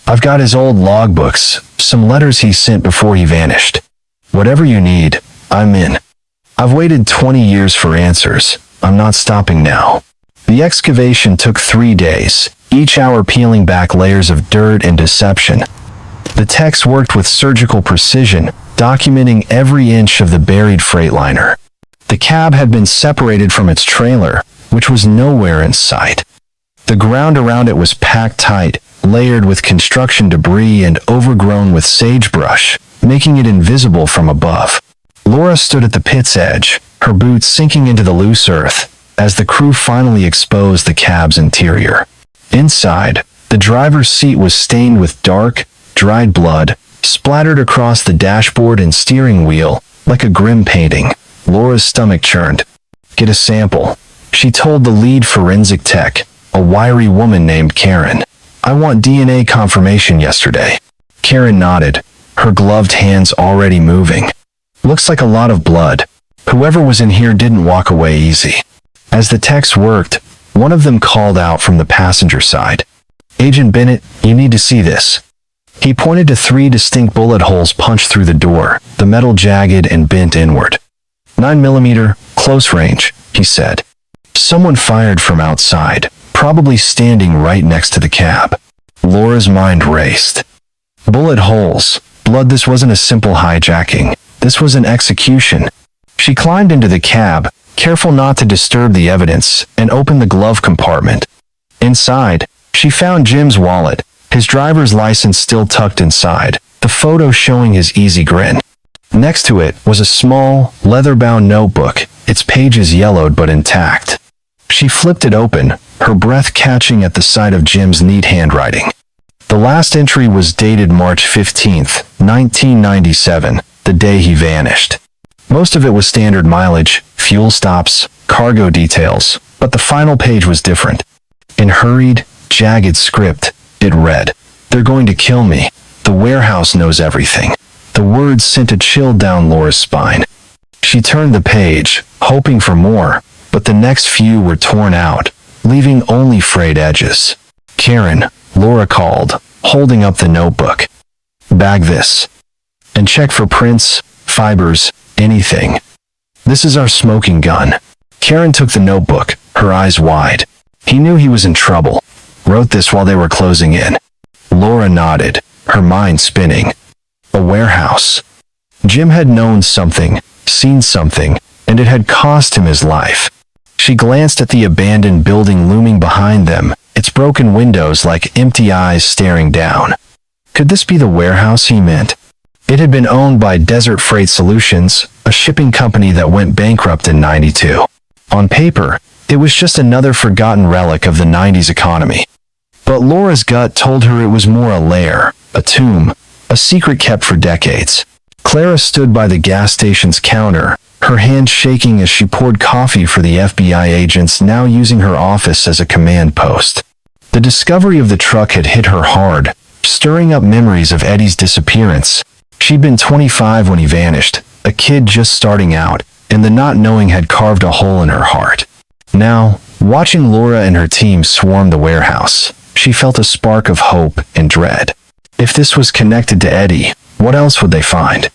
"I've got his old logbooks, some letters he sent before he vanished. Whatever you need, I'm in. I've waited 20 years for answers. I'm not stopping now." The excavation took 3 days, each hour peeling back layers of dirt and deception. The techs worked with surgical precision, documenting every inch of the buried Freightliner. The cab had been separated from its trailer, which was nowhere in sight. The ground around it was packed tight, layered with construction debris and overgrown with sagebrush, making it invisible from above. Laura stood at the pit's edge, her boots sinking into the loose earth, as the crew finally exposed the cab's interior. Inside, The driver's seat was stained with dark, dried blood, splattered across the dashboard and steering wheel like a grim painting. Laura's stomach churned. "Get a sample," she told the lead forensic tech, a wiry woman named Karen. "I want DNA confirmation yesterday." Karen nodded, her gloved hands already moving. "Looks like a lot of blood. Whoever was in here didn't walk away easy." As the techs worked, one of them called out from the passenger side. "Agent Bennett, you need to see this." He pointed to 3 distinct bullet holes punched through the door, the metal jagged and bent inward. 9mm, close range, he said. Someone fired from outside, probably standing right next to the cab. Laura's mind raced. Bullet holes, blood. This wasn't a simple hijacking. This was an execution. She climbed into the cab, careful not to disturb the evidence, and opened the glove compartment. Inside, she found Jim's wallet, his driver's license still tucked inside, the photo showing his easy grin. Next to it was a small, leather-bound notebook, its pages yellowed but intact. She flipped it open, her breath catching at the sight of Jim's neat handwriting. The last entry was dated March 15th, 1997, the day he vanished. Most of it was standard mileage, fuel stops, cargo details, but the final page was different. In hurried, jagged script, it read, "They're going to kill me. The warehouse knows everything." The words sent a chill down Laura's spine. She turned the page, hoping for more, but the next few were torn out, leaving only frayed edges. "Karen," Laura called, holding up the notebook. "Bag this. And check for prints, fibers, anything. This is our smoking gun." Karen took the notebook, her eyes wide. He knew he was in trouble. Wrote this while they were closing in. Laura nodded, her mind spinning. A warehouse. Jim had known something, seen something, and it had cost him his life. She glanced at the abandoned building looming behind them, its broken windows like empty eyes staring down. Could this be the warehouse he meant? It had been owned by Desert Freight Solutions, a shipping company that went bankrupt in '92. On paper, it was just another forgotten relic of the '90s economy. But Laura's gut told her it was more a lair, a tomb, a secret kept for decades. Clara stood by the gas station's counter, her hand shaking as she poured coffee for the FBI agents now using her office as a command post. The discovery of the truck had hit her hard, stirring up memories of Eddie's disappearance. She'd been 25 when he vanished, a kid just starting out, and the not knowing had carved a hole in her heart. Now, watching Laura and her team swarm the warehouse, she felt a spark of hope and dread. If this was connected to Eddie, what else would they find?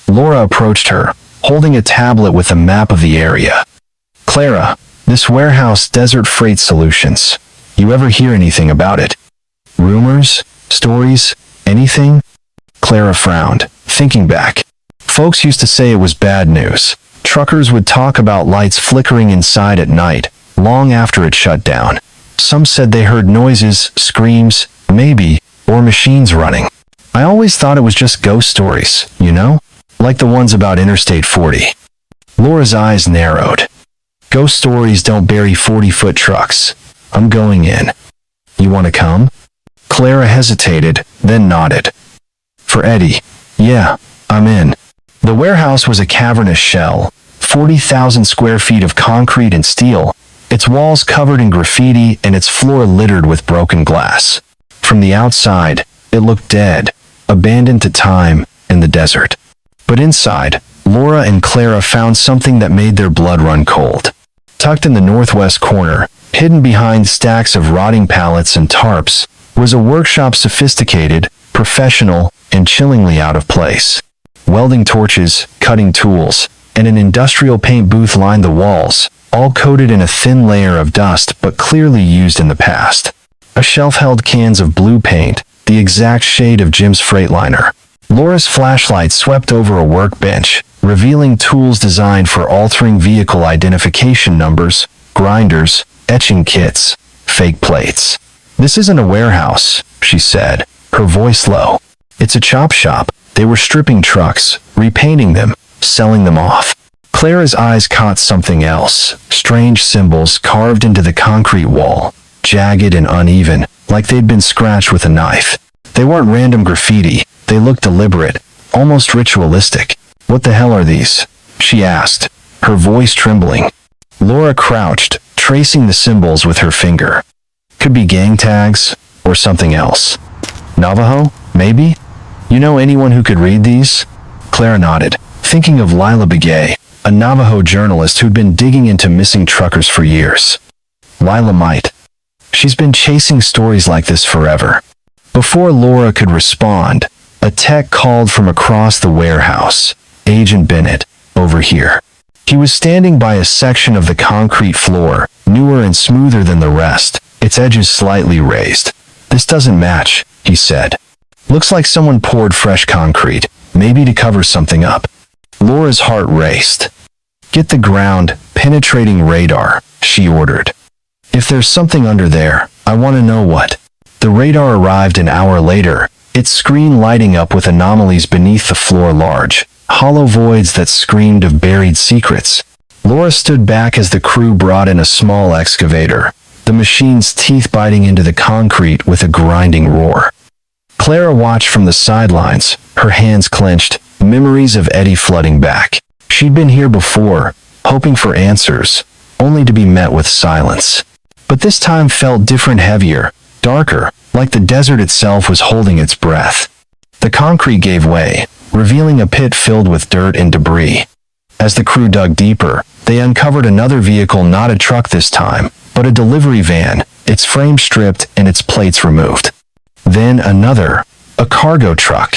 Laura approached her, holding a tablet with a map of the area. "Clara, this warehouse, Desert Freight Solutions. You ever hear anything about it? Rumors? Stories? Anything?" Clara frowned, thinking back. Folks used to say it was bad news. Truckers would talk about lights flickering inside at night, long after it shut down. Some said they heard noises, screams, maybe, or machines running. I always thought it was just ghost stories, you know? Like the ones about Interstate 40. Laura's eyes narrowed. "Ghost stories don't bury 40-foot trucks. I'm going in. You want to come?" Clara hesitated, then nodded. For Eddie, "Yeah, I'm in." The warehouse was a cavernous shell, 40,000 square feet of concrete and steel, its walls covered in graffiti and its floor littered with broken glass. From the outside, it looked dead, abandoned to time and the desert. But inside, Laura and Clara found something that made their blood run cold. Tucked in the northwest corner, hidden behind stacks of rotting pallets and tarps, was a workshop sophisticated, professional, and chillingly out of place. Welding torches, cutting tools, and an industrial paint booth lined the walls, all coated in a thin layer of dust but clearly used in the past. A shelf held cans of blue paint, the exact shade of Jim's Freightliner. Laura's flashlight swept over a workbench, revealing tools designed for altering vehicle identification numbers, grinders, etching kits, fake plates. "This isn't a warehouse," she said, her voice low. "It's a chop shop." They were stripping trucks, repainting them, selling them off. Clara's eyes caught something else, strange symbols carved into the concrete wall, jagged and uneven, like they'd been scratched with a knife. They weren't random graffiti, they looked deliberate, almost ritualistic. "What the hell are these?" she asked, her voice trembling. Laura crouched, tracing the symbols with her finger. "Could be gang tags, or something else. Navajo, maybe? You know anyone who could read these?" Clara nodded, thinking of Lila Begay, a Navajo journalist who'd been digging into missing truckers for years. Lila might. She's been chasing stories like this forever. Before Laura could respond, a tech called from across the warehouse. "Agent Bennett, over here." He was standing by a section of the concrete floor, newer and smoother than the rest, its edges slightly raised. "This doesn't match," he said. "Looks like someone poured fresh concrete, maybe to cover something up." Laura's heart raced. "Get the ground penetrating radar," she ordered. "If there's something under there, I want to know what." The radar arrived an hour later, its screen lighting up with anomalies beneath the floor, large, hollow voids that screamed of buried secrets. Laura stood back as the crew brought in a small excavator, the machine's teeth biting into the concrete with a grinding roar. Clara watched from the sidelines, her hands clenched, memories of Eddie flooding back. She'd been here before, hoping for answers, only to be met with silence. But this time felt different, heavier, darker, like the desert itself was holding its breath. The concrete gave way, revealing a pit filled with dirt and debris. As the crew dug deeper, they uncovered another vehicle, not a truck this time, but a delivery van, its frame stripped and its plates removed. Then another, a cargo truck,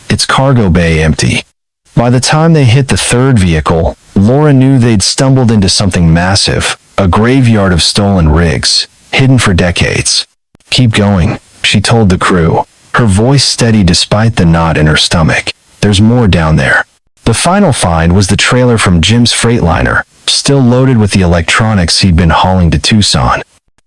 its cargo bay empty. By the time they hit the third vehicle, Laura knew they'd stumbled into something massive, a graveyard of stolen rigs, hidden for decades. "Keep going," she told the crew, her voice steady despite the knot in her stomach. "There's more down there." The final find was the trailer from Jim's Freightliner, still loaded with the electronics he'd been hauling to Tucson.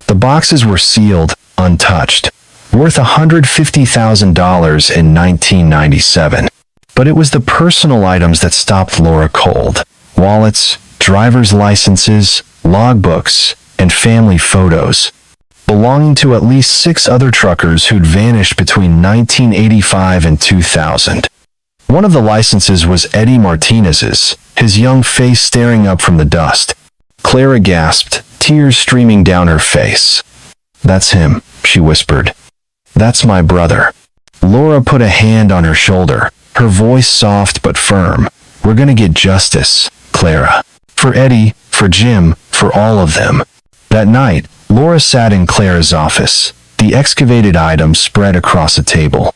The boxes were sealed, untouched, worth $150,000 in 1997. But it was the personal items that stopped Laura cold. Wallets, driver's licenses, logbooks, and family photos, belonging to at least 6 other truckers who'd vanished between 1985 and 2000. One of the licenses was Eddie Martinez's, his young face staring up from the dust. Clara gasped, tears streaming down her face. "That's him," she whispered. "That's my brother." Laura put a hand on her shoulder, her voice soft but firm. "We're gonna get justice, Clara. For Eddie, for Jim, for all of them." That night, Laura sat in Clara's office, the excavated items spread across a table.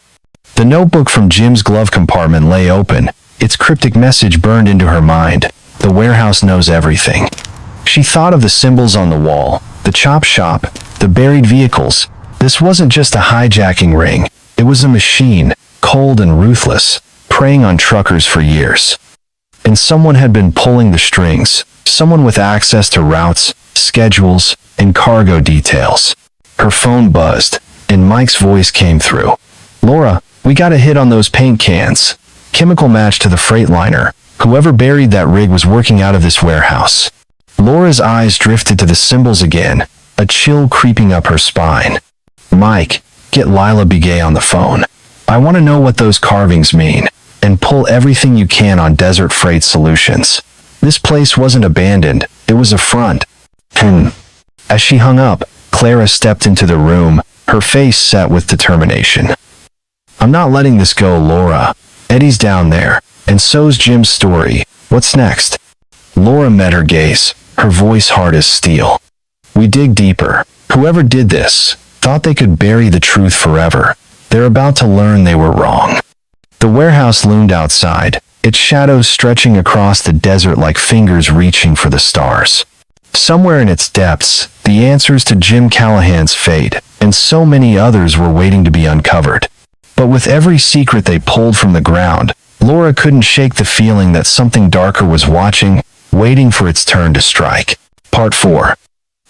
The notebook from Jim's glove compartment lay open, its cryptic message burned into her mind. "The warehouse knows everything." She thought of the symbols on the wall, the chop shop, the buried vehicles. This wasn't just a hijacking ring. It was a machine, cold and ruthless, preying on truckers for years. And someone had been pulling the strings, someone with access to routes, schedules, and cargo details. Her phone buzzed, and Mike's voice came through. "Laura, we got a hit on those paint cans. Chemical match to the Freightliner. Whoever buried that rig was working out of this warehouse." Laura's eyes drifted to the symbols again, a chill creeping up her spine. "Mike, get Lila Begay on the phone. I want to know what those carvings mean, and pull everything you can on Desert Freight Solutions. This place wasn't abandoned, it was a front." As she hung up, Clara stepped into the room, her face set with determination. "I'm not letting this go, Laura. Eddie's down there, and so's Jim's story. What's next?" Laura met her gaze, her voice hard as steel. "We dig deeper. Whoever did this thought they could bury the truth forever. They're about to learn they were wrong." The warehouse loomed outside, its shadows stretching across the desert like fingers reaching for the stars. Somewhere in its depths, the answers to Jim Callahan's fate, and so many others, were waiting to be uncovered. But with every secret they pulled from the ground, Laura couldn't shake the feeling that something darker was watching, waiting for its turn to strike. Part 4.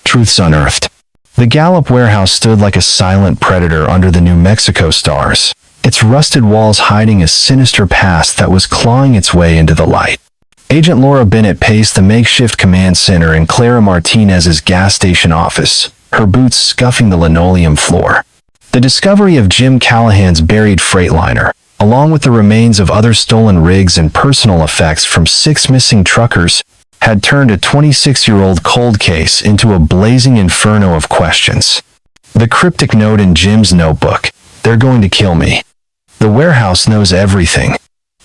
Truths Unearthed. The Gallup warehouse stood like a silent predator under the New Mexico stars, its rusted walls hiding a sinister past that was clawing its way into the light. Agent Laura Bennett paced the makeshift command center in Clara Martinez's gas station office, her boots scuffing the linoleum floor. The discovery of Jim Callahan's buried Freightliner, along with the remains of other stolen rigs and personal effects from 6 missing truckers, had turned a 26-year-old cold case into a blazing inferno of questions. The cryptic note in Jim's notebook, "They're going to kill me. The warehouse knows everything,"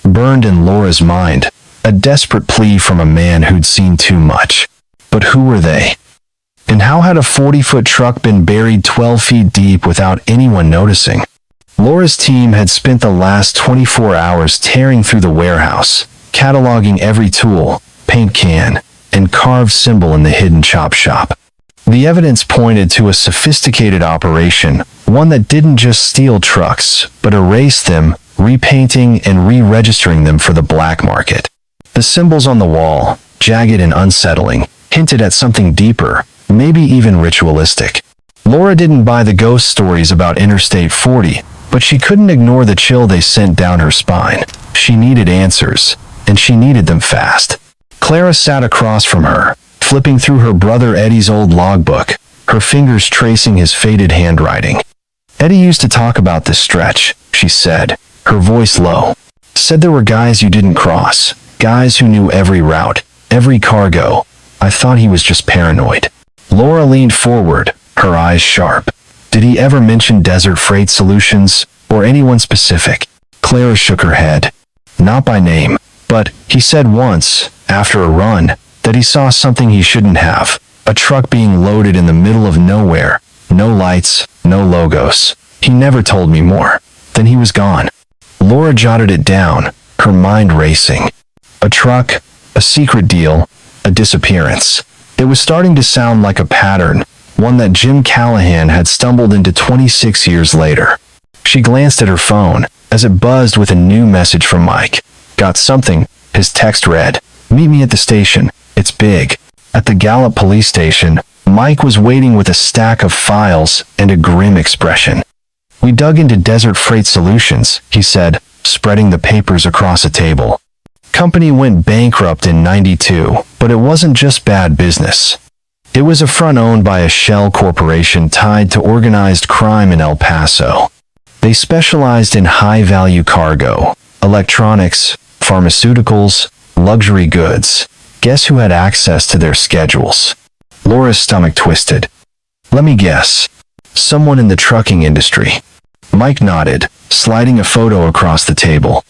burned in Laura's mind, a desperate plea from a man who'd seen too much. But who were they? And how had a 40-foot truck been buried 12 feet deep without anyone noticing? Laura's team had spent the last 24 hours tearing through the warehouse, cataloging every tool, paint can, and carved symbol in the hidden chop shop. The evidence pointed to a sophisticated operation, one that didn't just steal trucks, but erased them, repainting and re-registering them for the black market. The symbols on the wall, jagged and unsettling, hinted at something deeper, maybe even ritualistic. Laura didn't buy the ghost stories about Interstate 40, but she couldn't ignore the chill they sent down her spine. She needed answers, and she needed them fast. Clara sat across from her, flipping through her brother Eddie's old logbook, her fingers tracing his faded handwriting. "Eddie used to talk about this stretch," she said, her voice low. "Said there were guys you didn't cross, guys who knew every route, every cargo. I thought he was just paranoid." Laura leaned forward, her eyes sharp. "Did he ever mention Desert Freight Solutions, or anyone specific?" Clara shook her head. "Not by name, but he said once, after a run, that he saw something he shouldn't have. A truck being loaded in the middle of nowhere. No lights, no logos. He never told me more. Then he was gone." Laura jotted it down, her mind racing. A truck, a secret deal, a disappearance. It was starting to sound like a pattern, one that Jim Callahan had stumbled into 26 years later. She glanced at her phone, as it buzzed with a new message from Mike. "Got something," his text read. "Meet me at the station. It's big." At the Gallup police station, Mike was waiting with a stack of files and a grim expression. "We dug into Desert Freight Solutions," he said, spreading the papers across a table. "Company went bankrupt in '92, but it wasn't just bad business. It was a front owned by a shell corporation tied to organized crime in El Paso. They specialized in high-value cargo, electronics, pharmaceuticals, luxury goods. Guess who had access to their schedules?" Laura's stomach twisted. "Let me guess. Someone in the trucking industry." Mike nodded, sliding a photo across the table.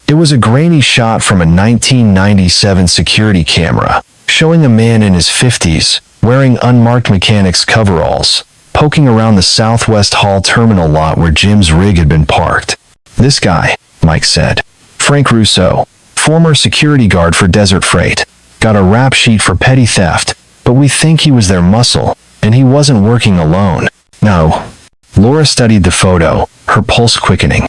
It was a grainy shot from a 1997 security camera, showing a man in his 50s, wearing unmarked mechanic's coveralls, poking around the Southwest Hall terminal lot where Jim's rig had been parked. "This guy," Mike said. "Frank Russo, former security guard for Desert Freight. Got a rap sheet for petty theft, but we think he was their muscle, and he wasn't working alone." "No." Laura studied the photo, her pulse quickening.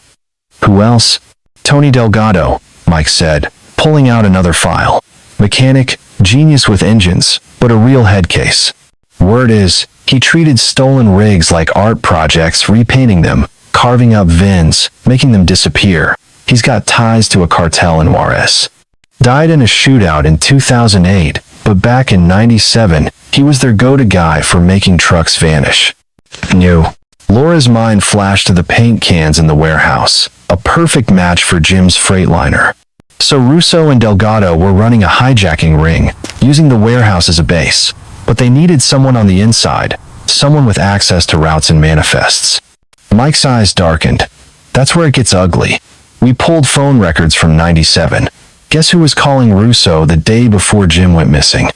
"Who else?" "Tony Delgado," Mike said, pulling out another file. "Mechanic, genius with engines, but a real head case. Word is, he treated stolen rigs like art projects, repainting them, carving up VINs, making them disappear. He's got ties to a cartel in Juarez. Died in a shootout in 2008, but back in '97, he was their go-to guy for making trucks vanish." New. Laura's mind flashed to the paint cans in the warehouse, a perfect match for Jim's Freightliner. So Russo and Delgado were running a hijacking ring, using the warehouse as a base, but they needed someone on the inside, someone with access to routes and manifests. Mike's eyes darkened. "That's where it gets ugly. We pulled phone records from '97. Guess who was calling Russo the day before Jim went missing?"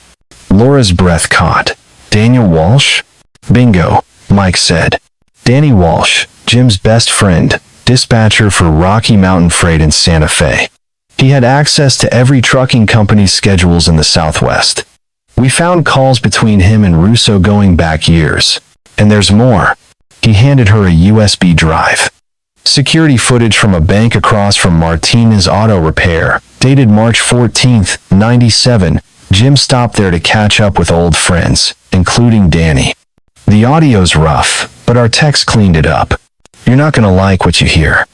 Laura's breath caught. "Daniel Walsh?" "Bingo," Mike said. "Danny Walsh, Jim's best friend, dispatcher for Rocky Mountain Freight in Santa Fe. He had access to every trucking company's schedules in the Southwest. We found calls between him and Russo going back years. And there's more." He handed her a USB drive. Security footage from a bank across from Martinez Auto Repair, dated March 14th, '97. Jim stopped there to catch up with old friends, including Danny. "The audio's rough, but our techs cleaned it up. You're not gonna like what you hear."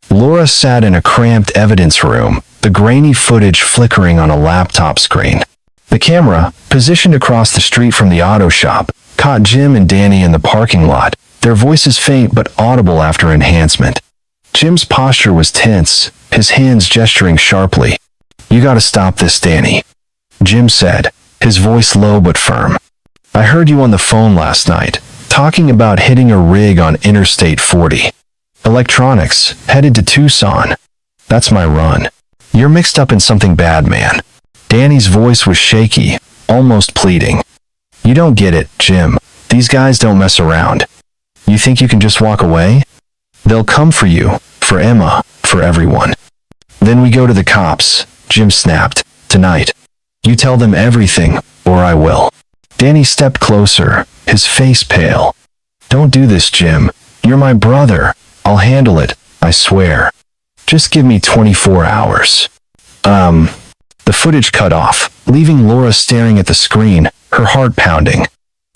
Laura sat in a cramped evidence room, the grainy footage flickering on a laptop screen. The camera, positioned across the street from the auto shop, caught Jim and Danny in the parking lot, their voices faint but audible after enhancement. Jim's posture was tense, his hands gesturing sharply. "You gotta stop this, Danny," Jim said, his voice low but firm. "I heard you on the phone last night, talking about hitting a rig on Interstate 40. Electronics, headed to Tucson. That's my run. You're mixed up in something bad, man." Danny's voice was shaky, almost pleading. "You don't get it, Jim. These guys don't mess around. You think you can just walk away? They'll come for you, for Emma, for everyone." "Then we go to the cops," Jim snapped. "Tonight. You tell them everything, or I will." Danny stepped closer, his face pale. "Don't do this, Jim. You're my brother. I'll handle it, I swear. Just give me 24 hours. The footage cut off, leaving Laura staring at the screen, her heart pounding.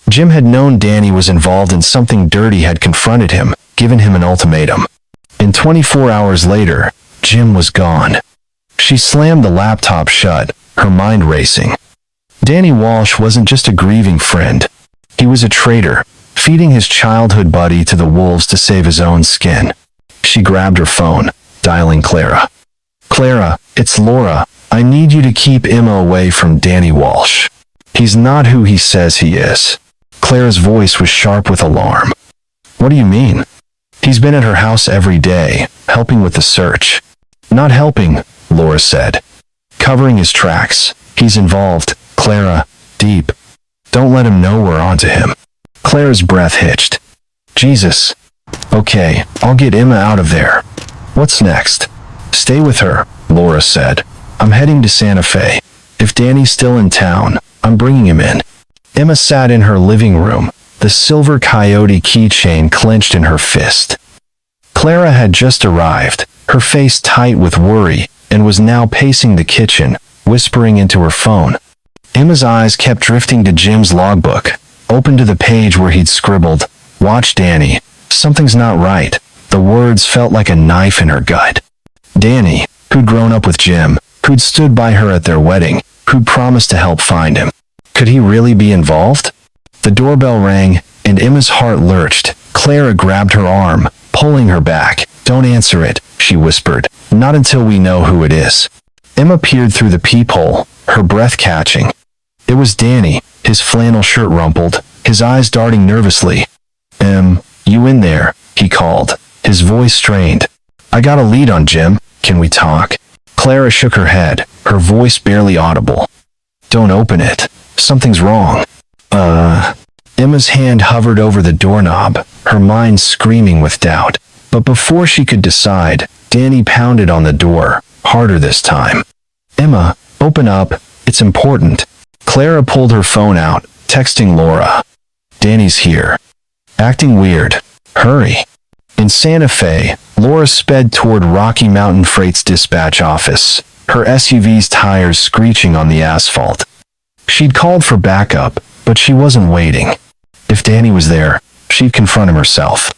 Jim had known Danny was involved in something dirty, had confronted him, given him an ultimatum. And 24 hours later, Jim was gone. She slammed the laptop shut, her mind racing. Danny Walsh wasn't just a grieving friend. He was a traitor, feeding his childhood buddy to the wolves to save his own skin. She grabbed her phone, dialing Clara. "Clara, it's Laura. I need you to keep Emma away from Danny Walsh. He's not who he says he is." Clara's voice was sharp with alarm. "What do you mean?" "He's been at her house every day, helping with the search." "Not helping," Laura said. "Covering his tracks. He's involved, Clara, deep. Don't let him know we're onto him." Clara's breath hitched. "Jesus. Okay, I'll get Emma out of there. What's next?" "Stay with her," Laura said. "I'm heading to Santa Fe. If Danny's still in town, I'm bringing him in." Emma sat in her living room, the silver coyote keychain clenched in her fist. Clara had just arrived, her face tight with worry, and was now pacing the kitchen, whispering into her phone. Emma's eyes kept drifting to Jim's logbook, open to the page where he'd scribbled, "Watch Danny. Something's not right." The words felt like a knife in her gut. Danny, who'd grown up with Jim, who'd stood by her at their wedding, who'd promised to help find him. Could he really be involved? The doorbell rang, and Emma's heart lurched. Clara grabbed her arm, pulling her back. "Don't answer it," she whispered. "Not until we know who it is." Emma peered through the peephole, her breath catching. It was Danny, his flannel shirt rumpled, his eyes darting nervously. You in there?" he called, his voice strained. "I got a lead on Jim. Can we talk?" Clara shook her head, her voice barely audible. "Don't open it. Something's wrong." Emma's hand hovered over the doorknob, her mind screaming with doubt. But before she could decide, Danny pounded on the door, harder this time. "Emma, open up. It's important." Clara pulled her phone out, texting Laura. "Danny's here. Acting weird. Hurry." In Santa Fe, Laura sped toward Rocky Mountain Freight's dispatch office, her SUV's tires screeching on the asphalt. She'd called for backup, but she wasn't waiting. If Danny was there, she'd confront him herself.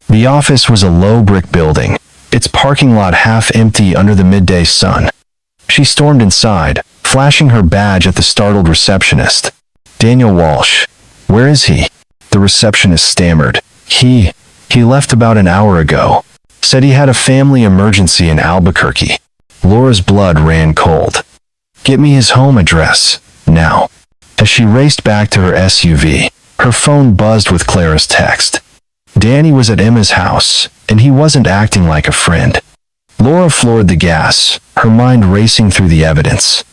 The office was a low brick building, its parking lot half empty under the midday sun. She stormed inside, flashing her badge at the startled receptionist. "Daniel Walsh. Where is he?" The receptionist stammered. He left about an hour ago. Said he had a family emergency in Albuquerque." Laura's blood ran cold. "Get me his home address, now." As she raced back to her SUV, her phone buzzed with Clara's text. Danny was at Emma's house, and he wasn't acting like a friend. Laura floored the gas, her mind racing through the evidence.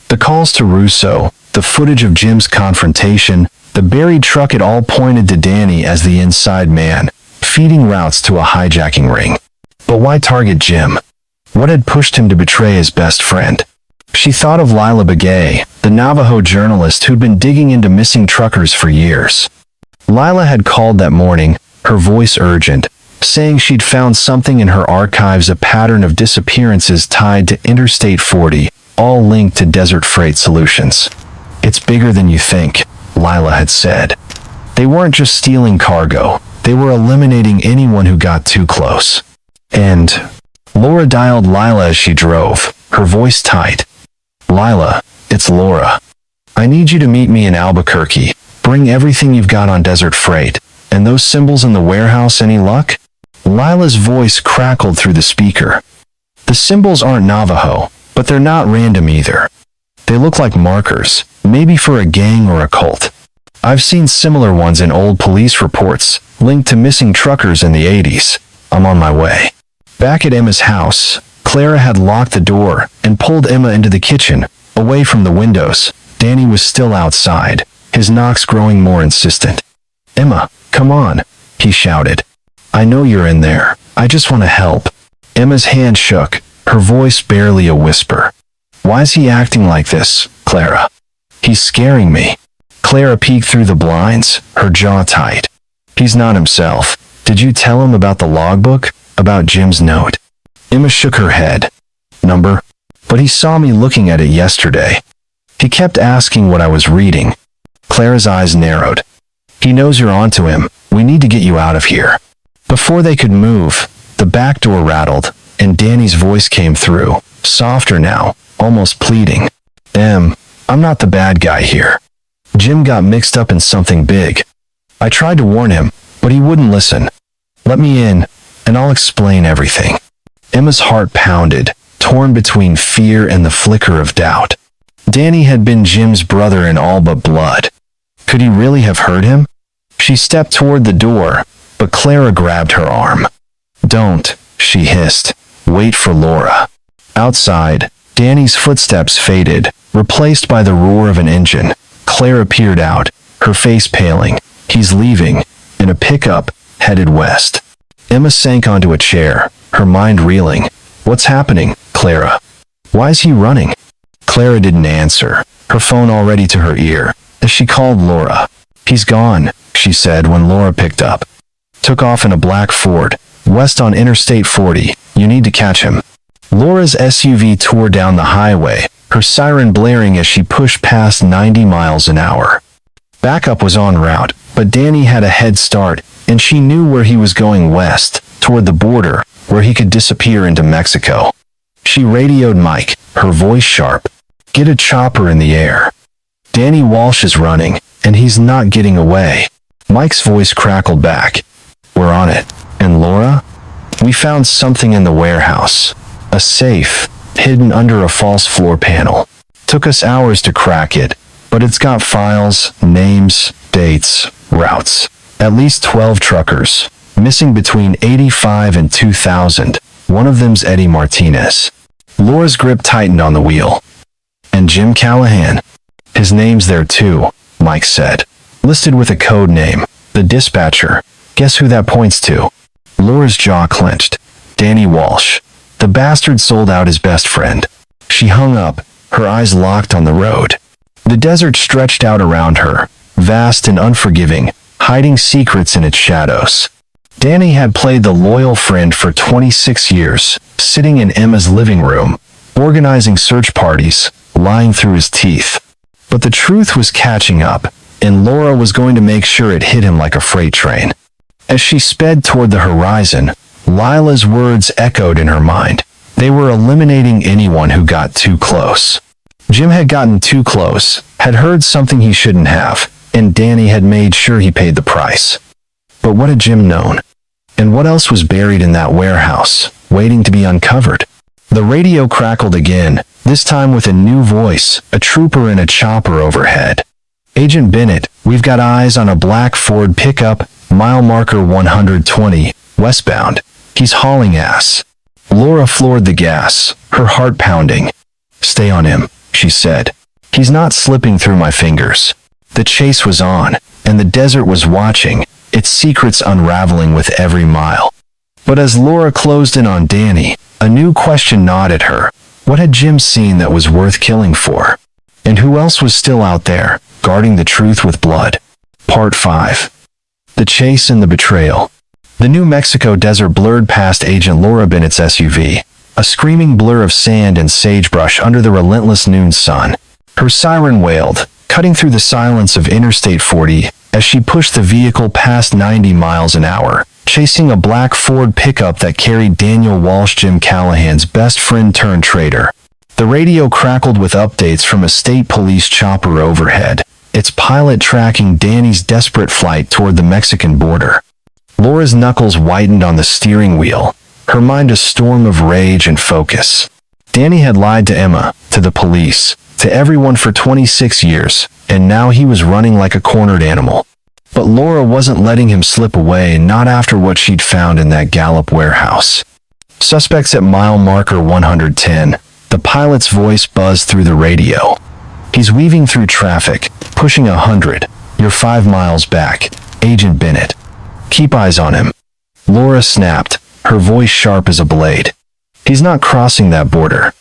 The calls to Russo, the footage of Jim's confrontation, the buried truck, it all pointed to Danny as the inside man, feeding routes to a hijacking ring. But why target Jim? What had pushed him to betray his best friend? She thought of Lila Begay, the Navajo journalist who'd been digging into missing truckers for years. Lila had called that morning, her voice urgent, saying she'd found something in her archives, a pattern of disappearances tied to Interstate 40, all linked to Desert Freight Solutions. "It's bigger than you think," Lila had said. "They weren't just stealing cargo, they were eliminating anyone who got too close." And Laura dialed Lila as she drove, her voice tight. "Lila, it's Laura. I need you to meet me in Albuquerque. Bring everything you've got on Desert Freight. And those symbols in the warehouse, any luck? Lila's voice crackled through the speaker. The symbols aren't Navajo, but they're not random either. They look like markers, maybe for a gang or a cult. I've seen similar ones in old police reports, linked to missing truckers in the 80s. I'm on my way. Back at Emma's house, Clara had locked the door and pulled Emma into the kitchen, away from the windows. Danny was still outside, his knocks growing more insistent. "Emma, come on," he shouted. "I know you're in there. I just want to help." Emma's hand shook, her voice barely a whisper. "Why is he acting like this, Clara?" "He's scaring me." Clara peeked through the blinds, her jaw tight. "He's not himself. Did you tell him about the logbook? About Jim's note?" Emma shook her head. "Number? But he saw me looking at it yesterday. He kept asking what I was reading." Clara's eyes narrowed. "He knows you're onto him. We need to get you out of here." Before they could move, the back door rattled, and Danny's voice came through, softer now, almost pleading. I'm not the bad guy here. Jim got mixed up in something big. I tried to warn him, but he wouldn't listen. Let me in, and I'll explain everything." Emma's heart pounded, torn between fear and the flicker of doubt. Danny had been Jim's brother in all but blood. Could he really have hurt him? She stepped toward the door, but Clara grabbed her arm. "Don't," she hissed. "Wait for Laura." Outside, Danny's footsteps faded, replaced by the roar of an engine. Clara peered out, her face paling. "He's leaving," in a pickup, headed west. Emma sank onto a chair, her mind reeling. "What's happening, Clara? Why is he running?" Clara didn't answer, her phone already to her ear, as she called Laura. "He's gone," she said when Laura picked up. "Took off in a black Ford, west on Interstate 40. You need to catch him." Laura's SUV tore down the highway, her siren blaring as she pushed past 90 miles an hour. Backup was en route, but Danny had a head start, and she knew where he was going west, toward the border, where he could disappear into Mexico. She radioed Mike, her voice sharp. "Get a chopper in the air. Danny Walsh is running, and he's not getting away." Mike's voice crackled back. "We're on it." "And Laura?" "We found something in the warehouse. A safe, hidden under a false floor panel. Took us hours to crack it, but it's got files, names, dates, routes. At least 12 truckers, missing between 85 and 2000. One of them's Eddie Martinez." Laura's grip tightened on the wheel. "And Jim Callahan?" "His name's there too," Mike said. "Listed with a code name. The dispatcher. Guess who that points to?" Laura's jaw clenched. "Danny Walsh. The bastard sold out his best friend." She hung up, her eyes locked on the road. The desert stretched out around her, vast and unforgiving, hiding secrets in its shadows. Danny had played the loyal friend for 26 years, sitting in Emma's living room, organizing search parties, lying through his teeth. But the truth was catching up, and Laura was going to make sure it hit him like a freight train. As she sped toward the horizon, Lila's words echoed in her mind. They were eliminating anyone who got too close. Jim had gotten too close, had heard something he shouldn't have, and Danny had made sure he paid the price. But what had Jim known? And what else was buried in that warehouse, waiting to be uncovered? The radio crackled again, this time with a new voice, a trooper in a chopper overhead. "Agent Bennett, we've got eyes on a black Ford pickup, mile marker 120, westbound. He's hauling ass." Laura floored the gas, her heart pounding. "Stay on him," she said. "He's not slipping through my fingers." The chase was on, and the desert was watching, its secrets unraveling with every mile. But as Laura closed in on Danny, a new question gnawed at her. What had Jim seen that was worth killing for? And who else was still out there, guarding the truth with blood? Part 5. The Chase and the Betrayal. The New Mexico desert blurred past Agent Laura Bennett's SUV, a screaming blur of sand and sagebrush under the relentless noon sun. Her siren wailed, cutting through the silence of Interstate 40 as she pushed the vehicle past 90 miles an hour, chasing a black Ford pickup that carried Daniel Walsh, Jim Callahan's best friend turned traitor. The radio crackled with updates from a state police chopper overhead. its pilot tracking Danny's desperate flight toward the Mexican border. Laura's knuckles whitened on the steering wheel, her mind a storm of rage and focus. Danny had lied to Emma, to the police, to everyone for 26 years, and now he was running like a cornered animal. But Laura wasn't letting him slip away, not after what she'd found in that Gallup warehouse. Suspects at mile marker 110. The pilot's voice buzzed through the radio. He's weaving through traffic, pushing 100. You're 5 miles back. Agent Bennett. Keep eyes on him. Laura snapped, her voice sharp as a blade. He's not crossing that border.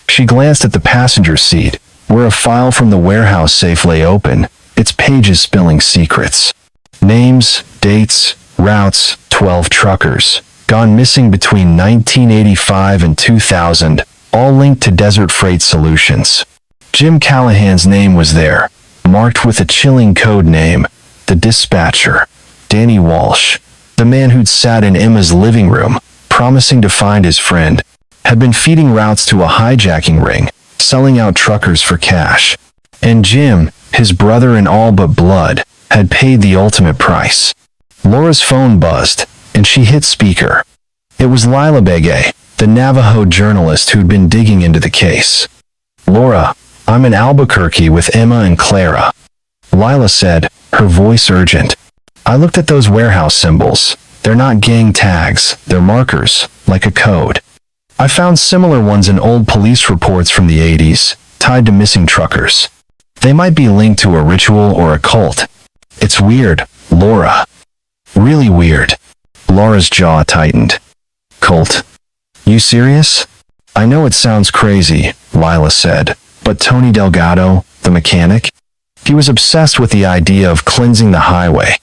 She glanced at the passenger seat, where a file from the warehouse safe lay open, its pages spilling secrets. Names, dates, routes, 12 truckers, gone missing between 1985 and 2000, all linked to Desert Freight Solutions. Jim Callahan's name was there, marked with a chilling code name, the dispatcher, Danny Walsh, the man who'd sat in Emma's living room, promising to find his friend, had been feeding routes to a hijacking ring, selling out truckers for cash. And Jim, his brother in all but blood, had paid the ultimate price. Laura's phone buzzed, and she hit speaker. It was Lila Begay, the Navajo journalist who'd been digging into the case. "Laura, I'm in Albuquerque with Emma and Clara," Lila said, her voice urgent. "I looked at those warehouse symbols. They're not gang tags, they're markers, like a code. I found similar ones in old police reports from the 80s, tied to missing truckers. They might be linked to a ritual or a cult. It's weird, Laura. Really weird." Laura's jaw tightened. "Cult? You serious?" "I know it sounds crazy," Lila said, "but Tony Delgado, the mechanic? He was obsessed with the idea of cleansing the highway.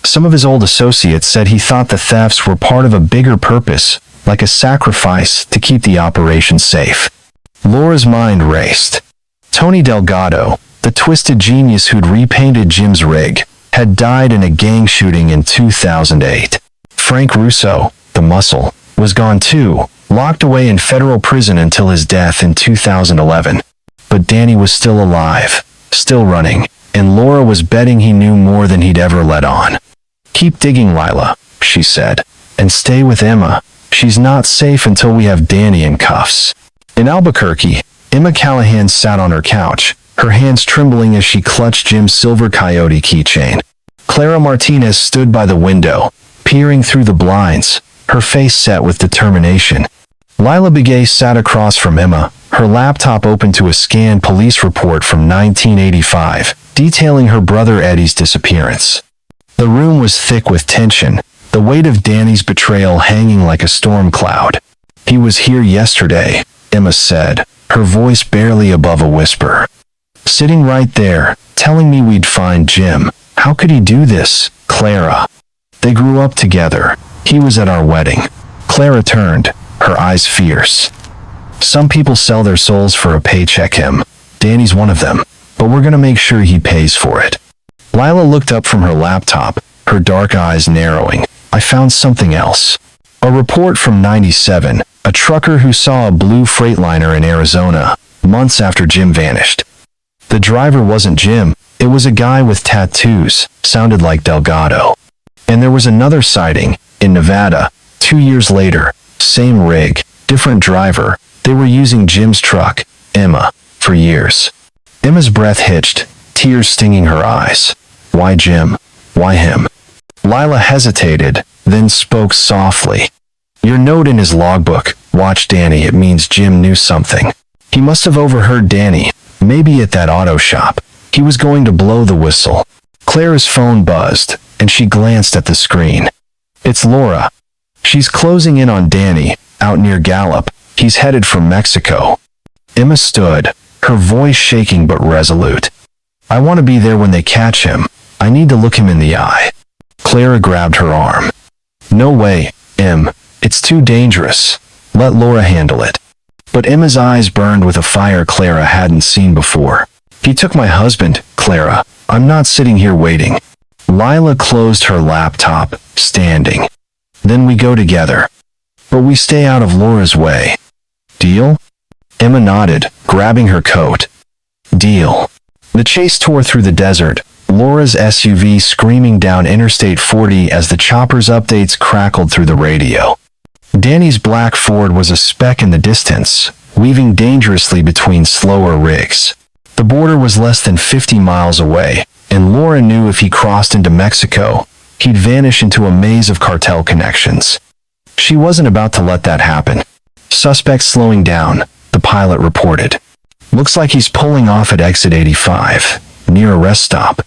Some of his old associates said he thought the thefts were part of a bigger purpose, like a sacrifice to keep the operation safe." Laura's mind raced. Tony Delgado, the twisted genius who'd repainted Jim's rig, had died in a gang shooting in 2008. Frank Russo, the muscle, was gone too, locked away in federal prison until his death in 2011. But Danny was still alive, still running, and Laura was betting he knew more than he'd ever let on. "Keep digging, Lila," she said, "and stay with Emma. She's not safe until we have Danny in cuffs." In Albuquerque, Emma Callahan sat on her couch, her hands trembling as she clutched Jim's silver Coyote keychain. Clara Martinez stood by the window, peering through the blinds, her face set with determination. Lila Begay sat across from Emma, her laptop open to a scanned police report from 1985, detailing her brother Eddie's disappearance. The room was thick with tension, the weight of Danny's betrayal hanging like a storm cloud. "He was here yesterday," Emma said, her voice barely above a whisper. "Sitting right there, telling me we'd find Jim. How could he do this, Clara? They grew up together. He was at our wedding." Clara turned, her eyes fierce. "Some people sell their souls for a paycheck, Em. Danny's one of them, but we're gonna make sure he pays for it." Lila looked up from her laptop, her dark eyes narrowing. "I found something else. A report from 97, a trucker who saw a blue Freightliner in Arizona, months after Jim vanished. The driver wasn't Jim, it was a guy with tattoos, sounded like Delgado. And there was another sighting, in Nevada, 2 years later, same rig, different driver. They were using Jim's truck, Emma, for years." Emma's breath hitched, tears stinging her eyes. "Why Jim? Why him?" Lila hesitated, then spoke softly. "Your note in his logbook, watch Danny, it means Jim knew something. He must have overheard Danny, maybe at that auto shop. He was going to blow the whistle." Clara's phone buzzed, and she glanced at the screen. "It's Laura. She's closing in on Danny, out near Gallup. He's headed for Mexico." Emma stood, her voice shaking but resolute. "I want to be there when they catch him. I need to look him in the eye." Clara grabbed her arm. "No way, Em. It's too dangerous. Let Laura handle it." But Emma's eyes burned with a fire Clara hadn't seen before. "He took my husband, Clara. I'm not sitting here waiting." Lila closed her laptop, standing. "Then we go together. But we stay out of Laura's way. Deal?" Emma nodded, grabbing her coat. "Deal. The chase tore through the desert, Laura's SUV screaming down Interstate 40 as the chopper's updates crackled through the radio. Danny's black Ford was a speck in the distance, weaving dangerously between slower rigs. The border was less than 50 miles away, and Laura knew if he crossed into Mexico, he'd vanish into a maze of cartel connections. She wasn't about to let that happen. Suspect slowing down, the pilot reported. Looks like he's pulling off at exit 85, near a rest stop.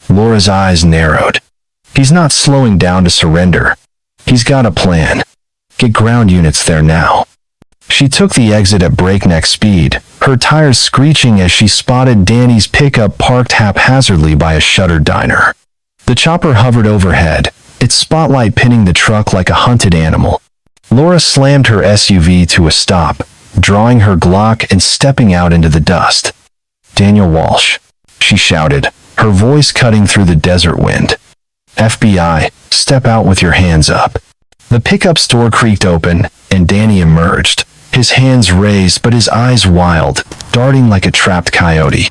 Laura's eyes narrowed. He's not slowing down to surrender. He's got a plan. Get ground units there now. She took the exit at breakneck speed, her tires screeching as she spotted Danny's pickup parked haphazardly by a shuttered diner. The chopper hovered overhead, its spotlight pinning the truck like a hunted animal. Laura slammed her SUV to a stop, drawing her Glock and stepping out into the dust. "Daniel Walsh," she shouted, her voice cutting through the desert wind. "FBI, step out with your hands up." The pickup door creaked open, and Danny emerged, his hands raised but his eyes wild, darting like a trapped coyote.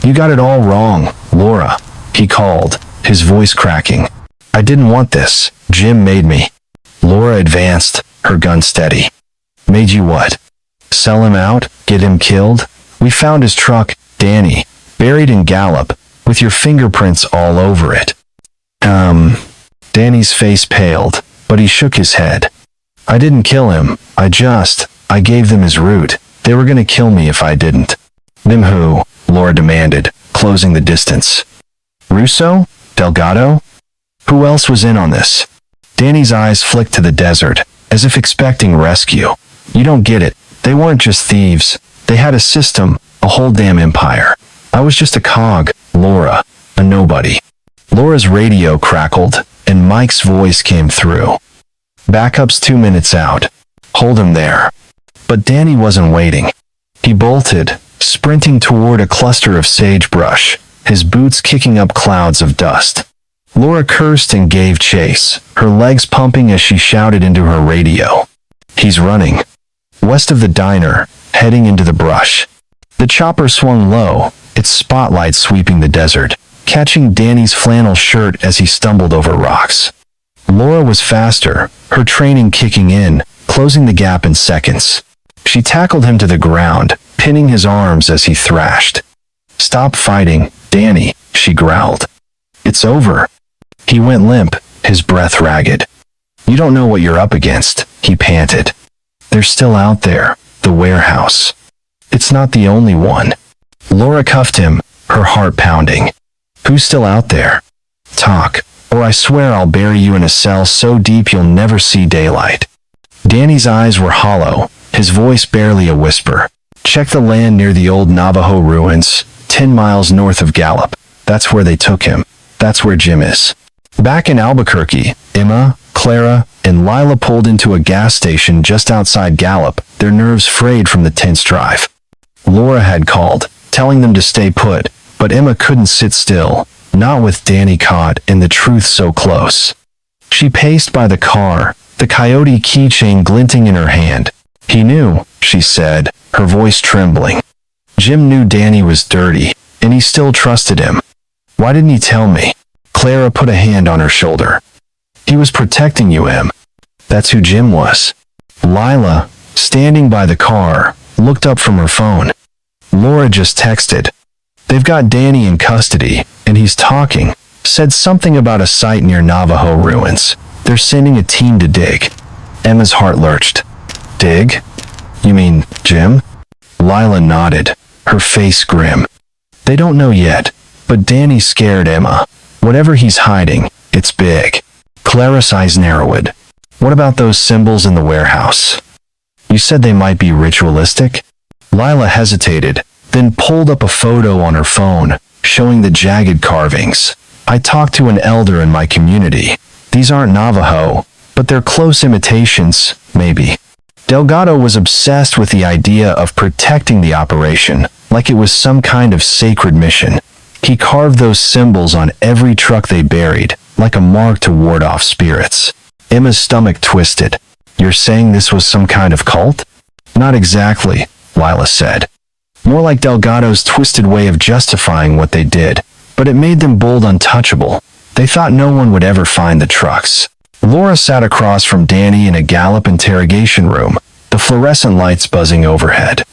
"You got it all wrong, Laura," he called, his voice cracking. "I didn't want this. Jim made me." Laura advanced, her gun steady. "Made you what? Sell him out? Get him killed? We found his truck, Danny, buried in Gallup, with your fingerprints all over it." Danny's face paled, but he shook his head. "I didn't kill him. I gave them his route. They were gonna kill me if I didn't." "Them who?" Laura demanded, closing the distance. "Russo? Delgado? Who else was in on this?" Danny's eyes flicked to the desert, as if expecting rescue. "You don't get it. They weren't just thieves. They had a system, a whole damn empire. I was just a cog, Laura, a nobody." Laura's radio crackled, and Mike's voice came through. "Backup's 2 minutes out. Hold him there." But Danny wasn't waiting. He bolted, sprinting toward a cluster of sagebrush, his boots kicking up clouds of dust. Laura cursed and gave chase, her legs pumping as she shouted into her radio. "He's running. West of the diner, heading into the brush." The chopper swung low, its spotlight sweeping the desert, catching Danny's flannel shirt as he stumbled over rocks. Laura was faster, her training kicking in, closing the gap in seconds. She tackled him to the ground, pinning his arms as he thrashed. "Stop fighting, Danny," she growled. "It's over." He went limp, his breath ragged. "You don't know what you're up against," he panted. "They're still out there, the warehouse. It's not the only one." Laura cuffed him, her heart pounding. "Who's still out there? Talk, or I swear I'll bury you in a cell so deep you'll never see daylight." Danny's eyes were hollow, his voice barely a whisper. "Check the land near the old Navajo ruins, 10 miles north of Gallup. That's where they took him. That's where Jim is." Back in Albuquerque, Emma, Clara, and Lila pulled into a gas station just outside Gallup, their nerves frayed from the tense drive. Laura had called, telling them to stay put, but Emma couldn't sit still, not with Danny caught and the truth so close. She paced by the car, the coyote keychain glinting in her hand. "He knew," she said, her voice trembling. "Jim knew Danny was dirty, and he still trusted him. Why didn't he tell me?" Clara put a hand on her shoulder. "He was protecting you, Em. That's who Jim was." Lila, standing by the car, looked up from her phone. Laura just texted. "They've got Danny in custody, and he's talking. Said something about a site near Navajo ruins. They're sending a team to dig." Emma's heart lurched. "Dig? You mean Jim?" Lila nodded, her face grim. "They don't know yet, but Danny scared Emma. Whatever he's hiding, it's big." Clara's eyes narrowed. "What about those symbols in the warehouse? You said they might be ritualistic?" Lila hesitated, then pulled up a photo on her phone, showing the jagged carvings. "I talked to an elder in my community. These aren't Navajo, but they're close imitations, maybe." Delgado was obsessed with the idea of protecting the operation, like it was some kind of sacred mission. He carved those symbols on every truck they buried, like a mark to ward off spirits. Emma's stomach twisted. "You're saying this was some kind of cult?" "Not exactly," Lila said. more like Delgado's twisted way of justifying what they did, but it made them bold untouchable. They thought no one would ever find the trucks. Laura sat across from Danny in a Gallup interrogation room, the fluorescent lights buzzing overhead.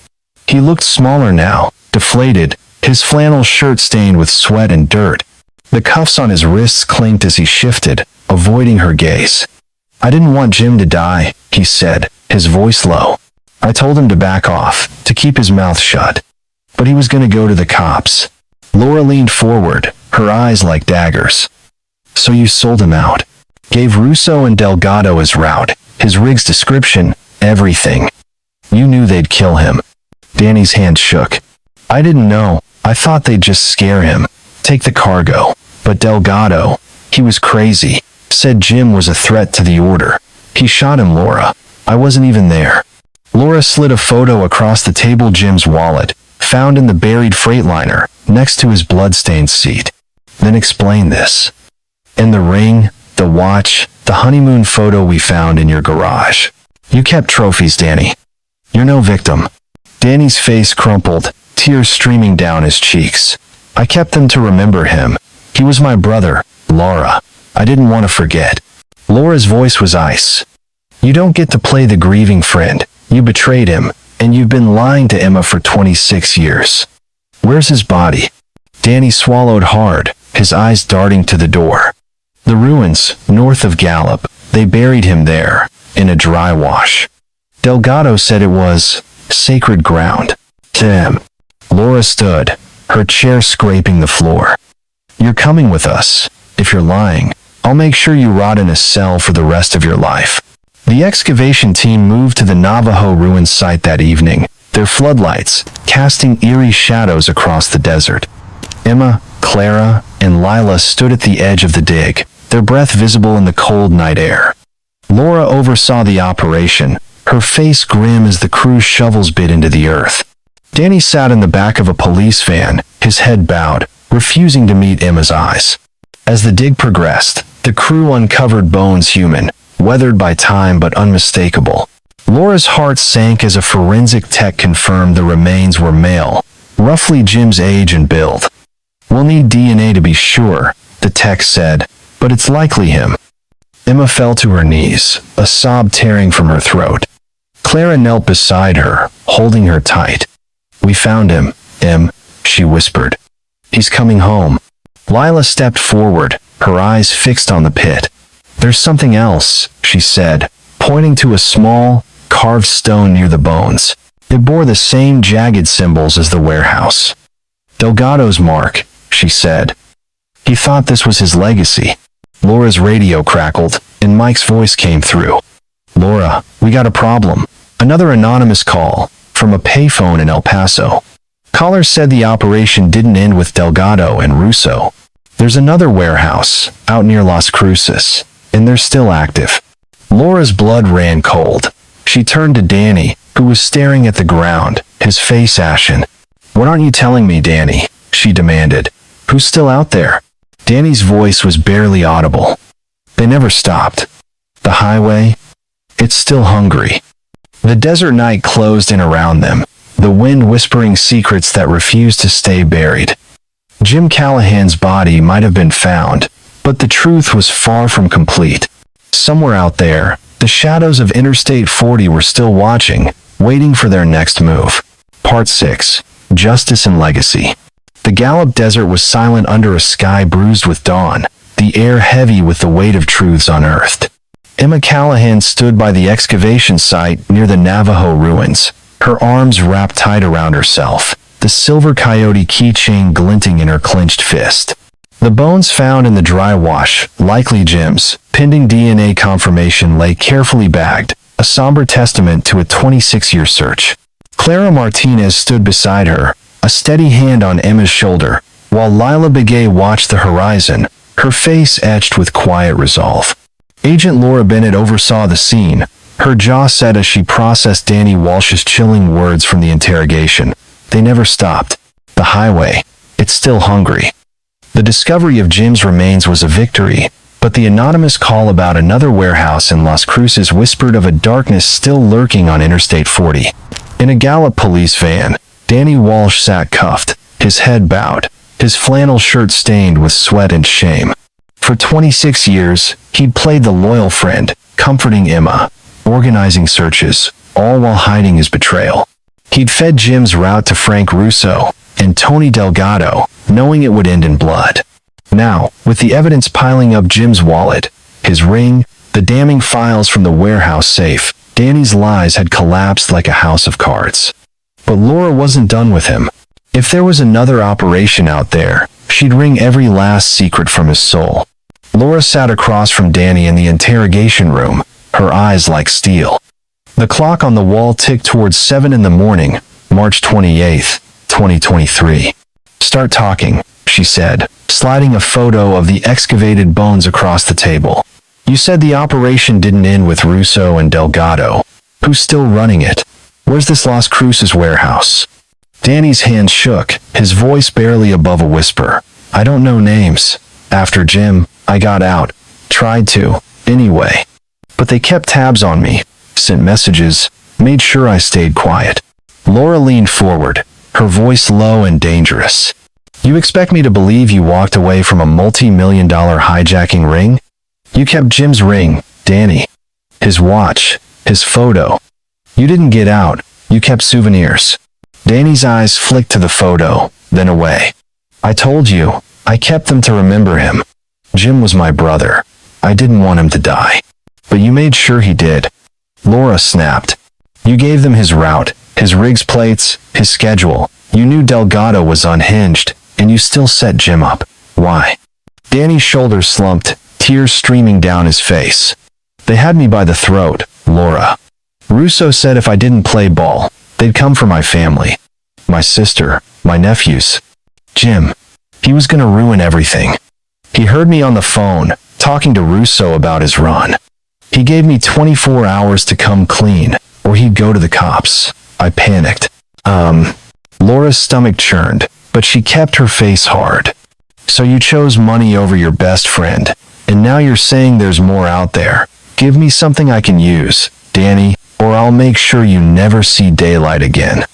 He looked smaller now, deflated, his flannel shirt stained with sweat and dirt. The cuffs on his wrists clinked as he shifted, avoiding her gaze. "I didn't want Jim to die," he said, his voice low. "I told him to back off, to keep his mouth shut. But he was going to go to the cops." Laura leaned forward, her eyes like daggers. "So you sold him out?" Gave Russo and Delgado his route, his rig's description, everything. "You knew they'd kill him." Danny's hand shook. "I didn't know. I thought they'd just scare him. Take the cargo. But Delgado, he was crazy. Said Jim was a threat to the order. He shot him, Laura. I wasn't even there." Laura slid a photo across the table. Jim's wallet, found in the buried Freightliner, next to his blood-stained seat. "Then explain this. And the ring, the watch, the honeymoon photo we found in your garage. You kept trophies, Danny. You're no victim." Danny's face crumpled, tears streaming down his cheeks. "I kept them to remember him. He was my brother, Laura. I didn't want to forget." Laura's voice was ice. "You don't get to play the grieving friend. You betrayed him, and you've been lying to Emma for 26 years. Where's his body?" Danny swallowed hard, his eyes darting to the door. "The ruins, north of Gallup. They buried him there, in a dry wash. Delgado said it was sacred ground to him." Laura stood, her chair scraping the floor. "You're coming with us. If you're lying, I'll make sure you rot in a cell for the rest of your life." The excavation team moved to the Navajo ruins site that evening, their floodlights casting eerie shadows across the desert. Emma, Clara, and Lila stood at the edge of the dig, their breath visible in the cold night air. Laura oversaw the operation, her face grim as the crew's shovels bit into the earth. Danny sat in the back of a police van, his head bowed, refusing to meet Emma's eyes. As the dig progressed, the crew uncovered bones human, weathered by time but unmistakable. Laura's heart sank as a forensic tech confirmed the remains were male, roughly Jim's age and build. "We'll need DNA to be sure," the tech said, "but it's likely him." Emma fell to her knees, a sob tearing from her throat. Clara knelt beside her, holding her tight. "We found him, Em," she whispered. "He's coming home." Lila stepped forward, her eyes fixed on the pit. "There's something else," she said, pointing to a small, carved stone near the bones. It bore the same jagged symbols as the warehouse. "Delgado's mark," she said. "He thought this was his legacy." Laura's radio crackled, and Mike's voice came through. "Laura, we got a problem." Another anonymous call, from a payphone in El Paso. Caller said the operation didn't end with Delgado and Russo. "There's another warehouse, out near Las Cruces, and they're still active." Laura's blood ran cold. She turned to Danny, who was staring at the ground, his face ashen. "What aren't you telling me, Danny?" she demanded. "Who's still out there?" Danny's voice was barely audible. "They never stopped. The highway? It's still hungry." The desert night closed in around them, the wind whispering secrets that refused to stay buried. Jim Callahan's body might have been found, but the truth was far from complete. Somewhere out there, the shadows of Interstate 40 were still watching, waiting for their next move. Part 6. Justice and Legacy. The Gallup Desert was silent under a sky bruised with dawn, the air heavy with the weight of truths unearthed. Emma Callahan stood by the excavation site near the Navajo ruins, her arms wrapped tight around herself, the silver coyote keychain glinting in her clenched fist. The bones found in the dry wash, likely Jim's, pending DNA confirmation lay carefully bagged, a somber testament to a 26-year search. Clara Martinez stood beside her, a steady hand on Emma's shoulder, while Lila Begay watched the horizon, her face etched with quiet resolve. Agent Laura Bennett oversaw the scene, her jaw set as she processed Danny Walsh's chilling words from the interrogation. They never stopped. The highway. It's still hungry. The discovery of Jim's remains was a victory, but the anonymous call about another warehouse in Las Cruces whispered of a darkness still lurking on Interstate 40. In a Gallup police van, Danny Walsh sat cuffed, his head bowed, his flannel shirt stained with sweat and shame. For 26 years, he'd played the loyal friend, comforting Emma, organizing searches, all while hiding his betrayal. He'd fed Jim's route to Frank Russo and Tony Delgado, knowing it would end in blood. Now, with the evidence piling up, Jim's wallet, his ring, the damning files from the warehouse safe, Danny's lies had collapsed like a house of cards. But Laura wasn't done with him. If there was another operation out there, she'd wring every last secret from his soul. Laura sat across from Danny in the interrogation room, her eyes like steel. The clock on the wall ticked towards 7 in the morning, March 28th, 2023. "Start talking," she said, sliding a photo of the excavated bones across the table. "You said the operation didn't end with Russo and Delgado. Who's still running it? Where's this Las Cruces warehouse?" Danny's hand shook, his voice barely above a whisper. "I don't know names. After Jim, I got out. Tried to, anyway. But they kept tabs on me, sent messages, made sure I stayed quiet." Laura leaned forward, her voice low and dangerous. "You expect me to believe you walked away from a multi-million-dollar hijacking ring? You kept Jim's ring, Danny. His watch, his photo. You didn't get out, you kept souvenirs." Danny's eyes flicked to the photo, then away. "I told you, I kept them to remember him. Jim was my brother. I didn't want him to die. But you made sure he did." Laura snapped. "You gave them his route, his rigs plates, his schedule. You knew Delgado was unhinged, and you still set Jim up. Why?" Danny's shoulders slumped, tears streaming down his face. "They had me by the throat, Laura. Russo said if I didn't play ball, they'd come for my family. My sister, my nephews. Jim, he was gonna ruin everything. He heard me on the phone, talking to Russo about his run. He gave me 24 hours to come clean, or he'd go to the cops. I panicked." Laura's stomach churned, but she kept her face hard. "So you chose money over your best friend, and now you're saying there's more out there. Give me something I can use, Danny, or I'll make sure you never see daylight again."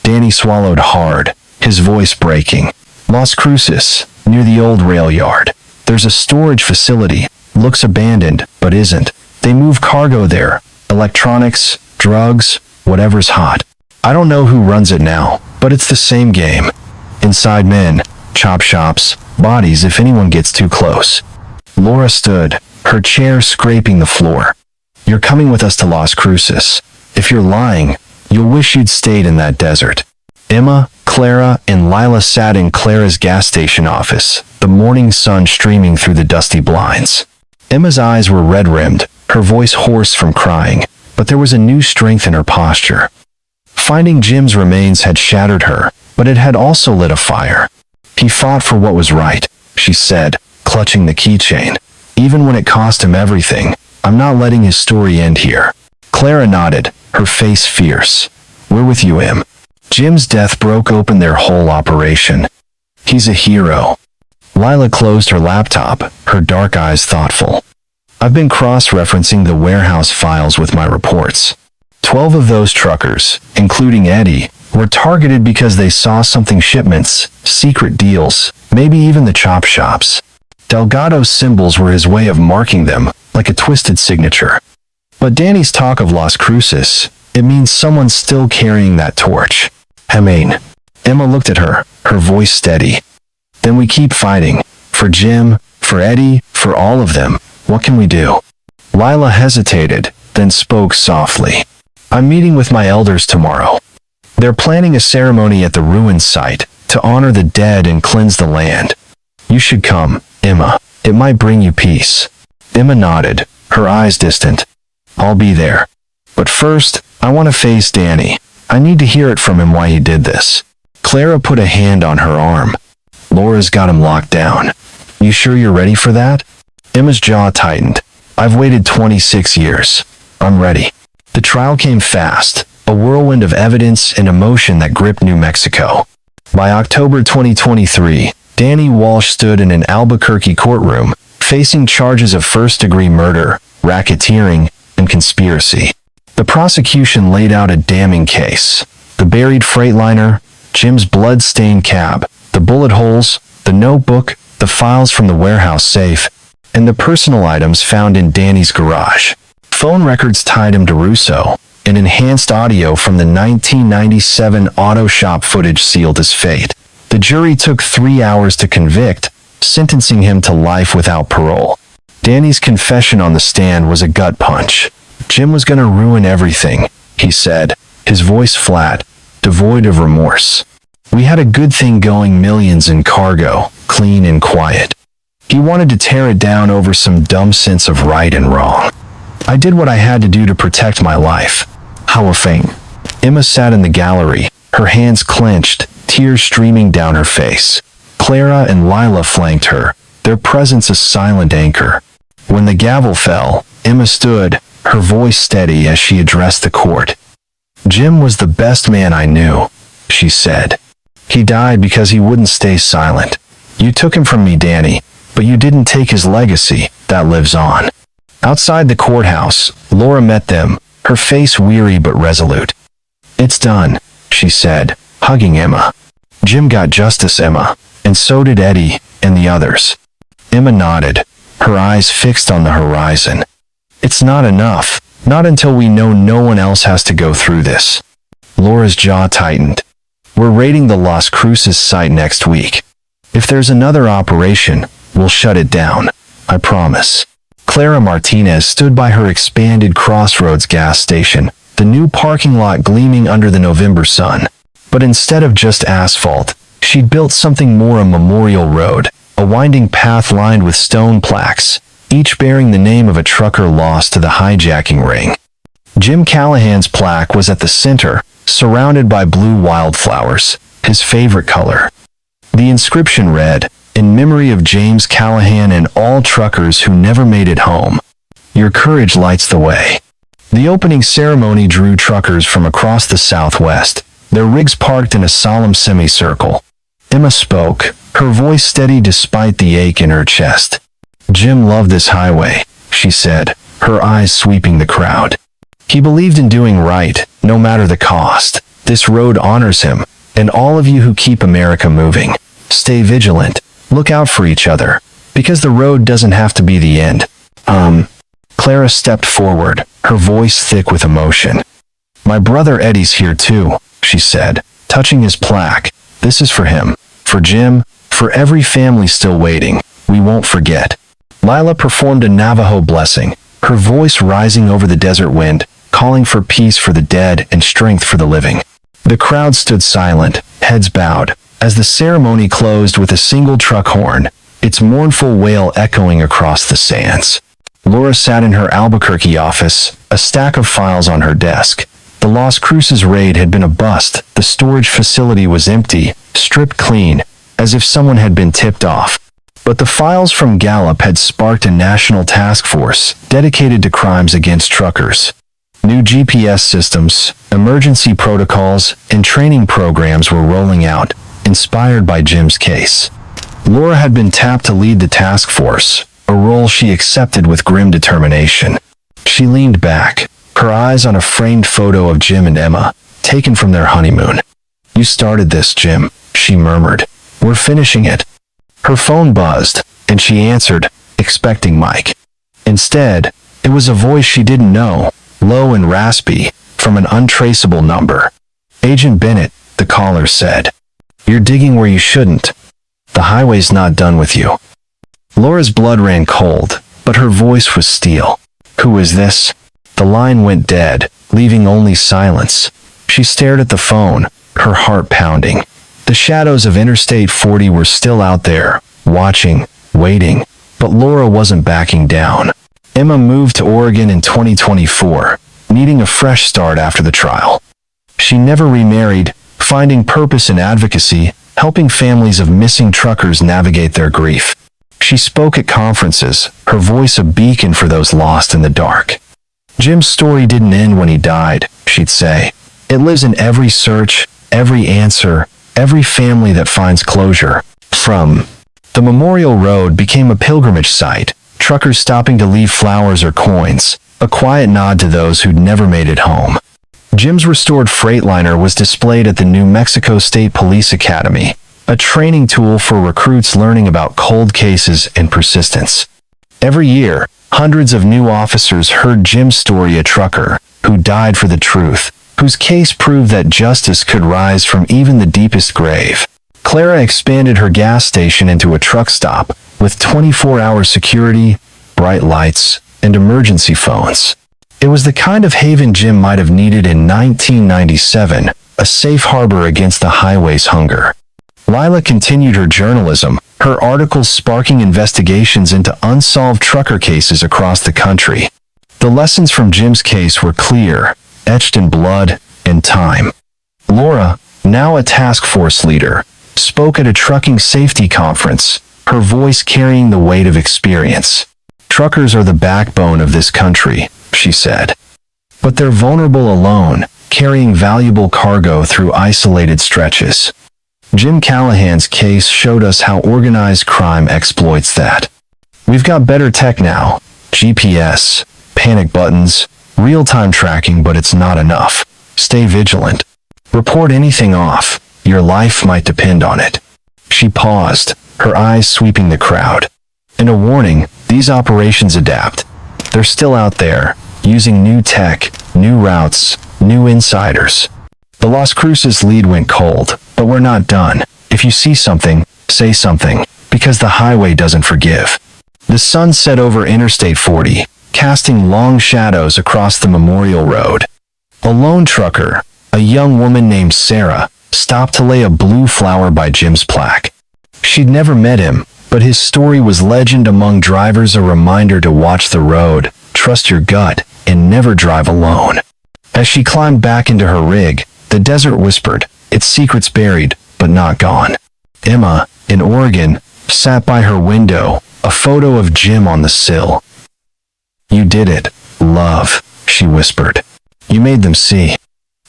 Danny swallowed hard, his voice breaking. "Las Cruces, near the old rail yard. There's a storage facility, looks abandoned, but isn't. They move cargo there, electronics, drugs, whatever's hot. I don't know who runs it now, but it's the same game. Inside men, chop shops, bodies if anyone gets too close." Laura stood, her chair scraping the floor. "You're coming with us to Las Cruces. If you're lying, you'll wish you'd stayed in that desert." Emma, Clara, and Lila sat in Clara's gas station office, the morning sun streaming through the dusty blinds. Emma's eyes were red-rimmed, her voice hoarse from crying, but there was a new strength in her posture. Finding Jim's remains had shattered her, but it had also lit a fire. "He fought for what was right," she said, clutching the keychain. "Even when it cost him everything. I'm not letting his story end here." Clara nodded, her face fierce. "We're with you, Em. Jim's death broke open their whole operation. He's a hero." Lila closed her laptop, her dark eyes thoughtful. "I've been cross-referencing the warehouse files with my reports. 12 of those truckers, including Eddie, were targeted because they saw something: shipments, secret deals, maybe even the chop shops. Delgado's symbols were his way of marking them, like a twisted signature. But Danny's talk of Las Cruces, it means someone's still carrying that torch. I mean." Emma looked at her, her voice steady. "Then we keep fighting. For Jim, for Eddie, for all of them. What can we do?" Lila hesitated, then spoke softly. "I'm meeting with my elders tomorrow. They're planning a ceremony at the ruined site to honor the dead and cleanse the land. You should come, Emma. It might bring you peace." Emma nodded, her eyes distant. "I'll be there. But first, I want to face Danny. I need to hear it from him why he did this." Clara put a hand on her arm. "Laura's got him locked down. You sure you're ready for that?" Emma's jaw tightened. "I've waited 26 years. I'm ready." The trial came fast, a whirlwind of evidence and emotion that gripped New Mexico. By October 2023, Danny Walsh stood in an Albuquerque courtroom, facing charges of first-degree murder, racketeering, and conspiracy. The prosecution laid out a damning case: the buried freightliner, Jim's blood-stained cab, the bullet holes, the notebook, the files from the warehouse safe, and the personal items found in Danny's garage. Phone records tied him to Russo, and enhanced audio from the 1997 auto shop footage sealed his fate. The jury took 3 hours to convict, sentencing him to life without parole. Danny's confession on the stand was a gut punch. Jim was going to ruin everything, he said, his voice flat, devoid of remorse. We had a good thing going, millions in cargo, clean and quiet. He wanted to tear it down over some dumb sense of right and wrong. I did what I had to do to protect my life. How a thing. Emma sat in the gallery, her hands clenched, tears streaming down her face. Clara and Lila flanked her, their presence a silent anchor. When the gavel fell, Emma stood, her voice steady as she addressed the court. Jim was the best man I knew, she said. He died because he wouldn't stay silent. You took him from me, Danny, but you didn't take his legacy, that lives on. Outside the courthouse, Laura met them, her face weary but resolute. It's done, she said, hugging Emma. Jim got justice, Emma, and so did Eddie and the others. Emma nodded, her eyes fixed on the horizon. It's not enough, not until we know no one else has to go through this. Laura's jaw tightened. We're raiding the Las Cruces site next week. If there's another operation, we'll shut it down, I promise. Clara Martinez stood by her expanded Crossroads gas station, the new parking lot gleaming under the November sun. But instead of just asphalt, she'd built something more, a memorial road, a winding path lined with stone plaques, each bearing the name of a trucker lost to the hijacking ring. Jim Callahan's plaque was at the center, surrounded by blue wildflowers, his favorite color. The inscription read, "In memory of James Callahan and all truckers who never made it home. Your courage lights the way." The opening ceremony drew truckers from across the Southwest, their rigs parked in a solemn semicircle. Emma spoke, her voice steady despite the ache in her chest. Jim loved this highway, she said, her eyes sweeping the crowd. He believed in doing right, no matter the cost. This road honors him, and all of you who keep America moving. Stay vigilant, look out for each other, because the road doesn't have to be the end. Clara stepped forward, her voice thick with emotion. My brother Eddie's here too, she said, touching his plaque. This is for him, for Jim, for every family still waiting. We won't forget. Lila performed a Navajo blessing, her voice rising over the desert wind, calling for peace for the dead and strength for the living. The crowd stood silent, heads bowed, as the ceremony closed with a single truck horn, its mournful wail echoing across the sands. Laura sat in her Albuquerque office, a stack of files on her desk. The Las Cruces raid had been a bust. The storage facility was empty, stripped clean, as if someone had been tipped off. But the files from Gallup had sparked a national task force dedicated to crimes against truckers. New GPS systems, emergency protocols, and training programs were rolling out, inspired by Jim's case. Laura had been tapped to lead the task force, a role she accepted with grim determination. She leaned back, her eyes on a framed photo of Jim and Emma, taken from their honeymoon. You started this, Jim, she murmured. We're finishing it. Her phone buzzed, and she answered, expecting Mike. Instead, it was a voice she didn't know, low and raspy, from an untraceable number. Agent Bennett, the caller said. You're digging where you shouldn't. The highway's not done with you. Laura's blood ran cold, but her voice was steel. Who is this? The line went dead, leaving only silence. She stared at the phone, her heart pounding. The shadows of Interstate 40 were still out there, watching, waiting, but Laura wasn't backing down. Emma moved to Oregon in 2024, needing a fresh start after the trial. She never remarried, finding purpose in advocacy, helping families of missing truckers navigate their grief. She spoke at conferences, her voice a beacon for those lost in the dark. Jim's story didn't end when he died, she'd say. It lives in every search, every answer, every family that finds closure. The memorial road became a pilgrimage site, truckers stopping to leave flowers or coins, a quiet nod to those who'd never made it home. Jim's restored Freightliner was displayed at the New Mexico State Police Academy, a training tool for recruits learning about cold cases and persistence. Every year, hundreds of new officers heard Jim's story, a trucker who died for the truth, whose case proved that justice could rise from even the deepest grave. Clara expanded her gas station into a truck stop with 24-hour security, bright lights, and emergency phones. It was the kind of haven Jim might have needed in 1997, a safe harbor against the highway's hunger. Lila continued her journalism, her articles sparking investigations into unsolved trucker cases across the country. The lessons from Jim's case were clear, etched in blood and time. Laura, now a task force leader, spoke at a trucking safety conference, her voice carrying the weight of experience. Truckers are the backbone of this country, she said. But they're vulnerable alone, carrying valuable cargo through isolated stretches. Jim Callahan's case showed us how organized crime exploits that. We've got better tech now, GPS, panic buttons, real-time tracking, but it's not enough. Stay vigilant. Report anything off. Your life might depend on it. She paused, her eyes sweeping the crowd. And a warning, these operations adapt. They're still out there, using new tech, new routes, new insiders. The Las Cruces lead went cold, but we're not done. If you see something, say something, because the highway doesn't forgive. The sun set over Interstate 40, casting long shadows across the Memorial Road. A lone trucker, a young woman named Sarah, stopped to lay a blue flower by Jim's plaque. She'd never met him, but his story was legend among drivers, a reminder to watch the road, trust your gut, and never drive alone. As she climbed back into her rig, the desert whispered, its secrets buried, but not gone. Emma, in Oregon, sat by her window, a photo of Jim on the sill. You did it, love, she whispered. You made them see.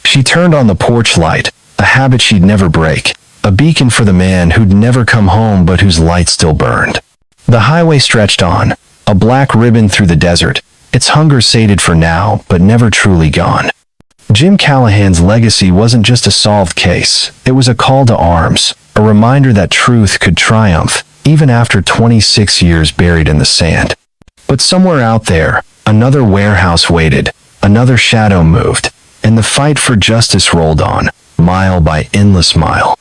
She turned on the porch light, a habit she'd never break, a beacon for the man who'd never come home but whose light still burned. The highway stretched on, a black ribbon through the desert, its hunger sated for now, but never truly gone. Jim Callahan's legacy wasn't just a solved case, it was a call to arms, a reminder that truth could triumph, even after 26 years buried in the sand. But somewhere out there, another warehouse waited, another shadow moved, and the fight for justice rolled on, mile by endless mile.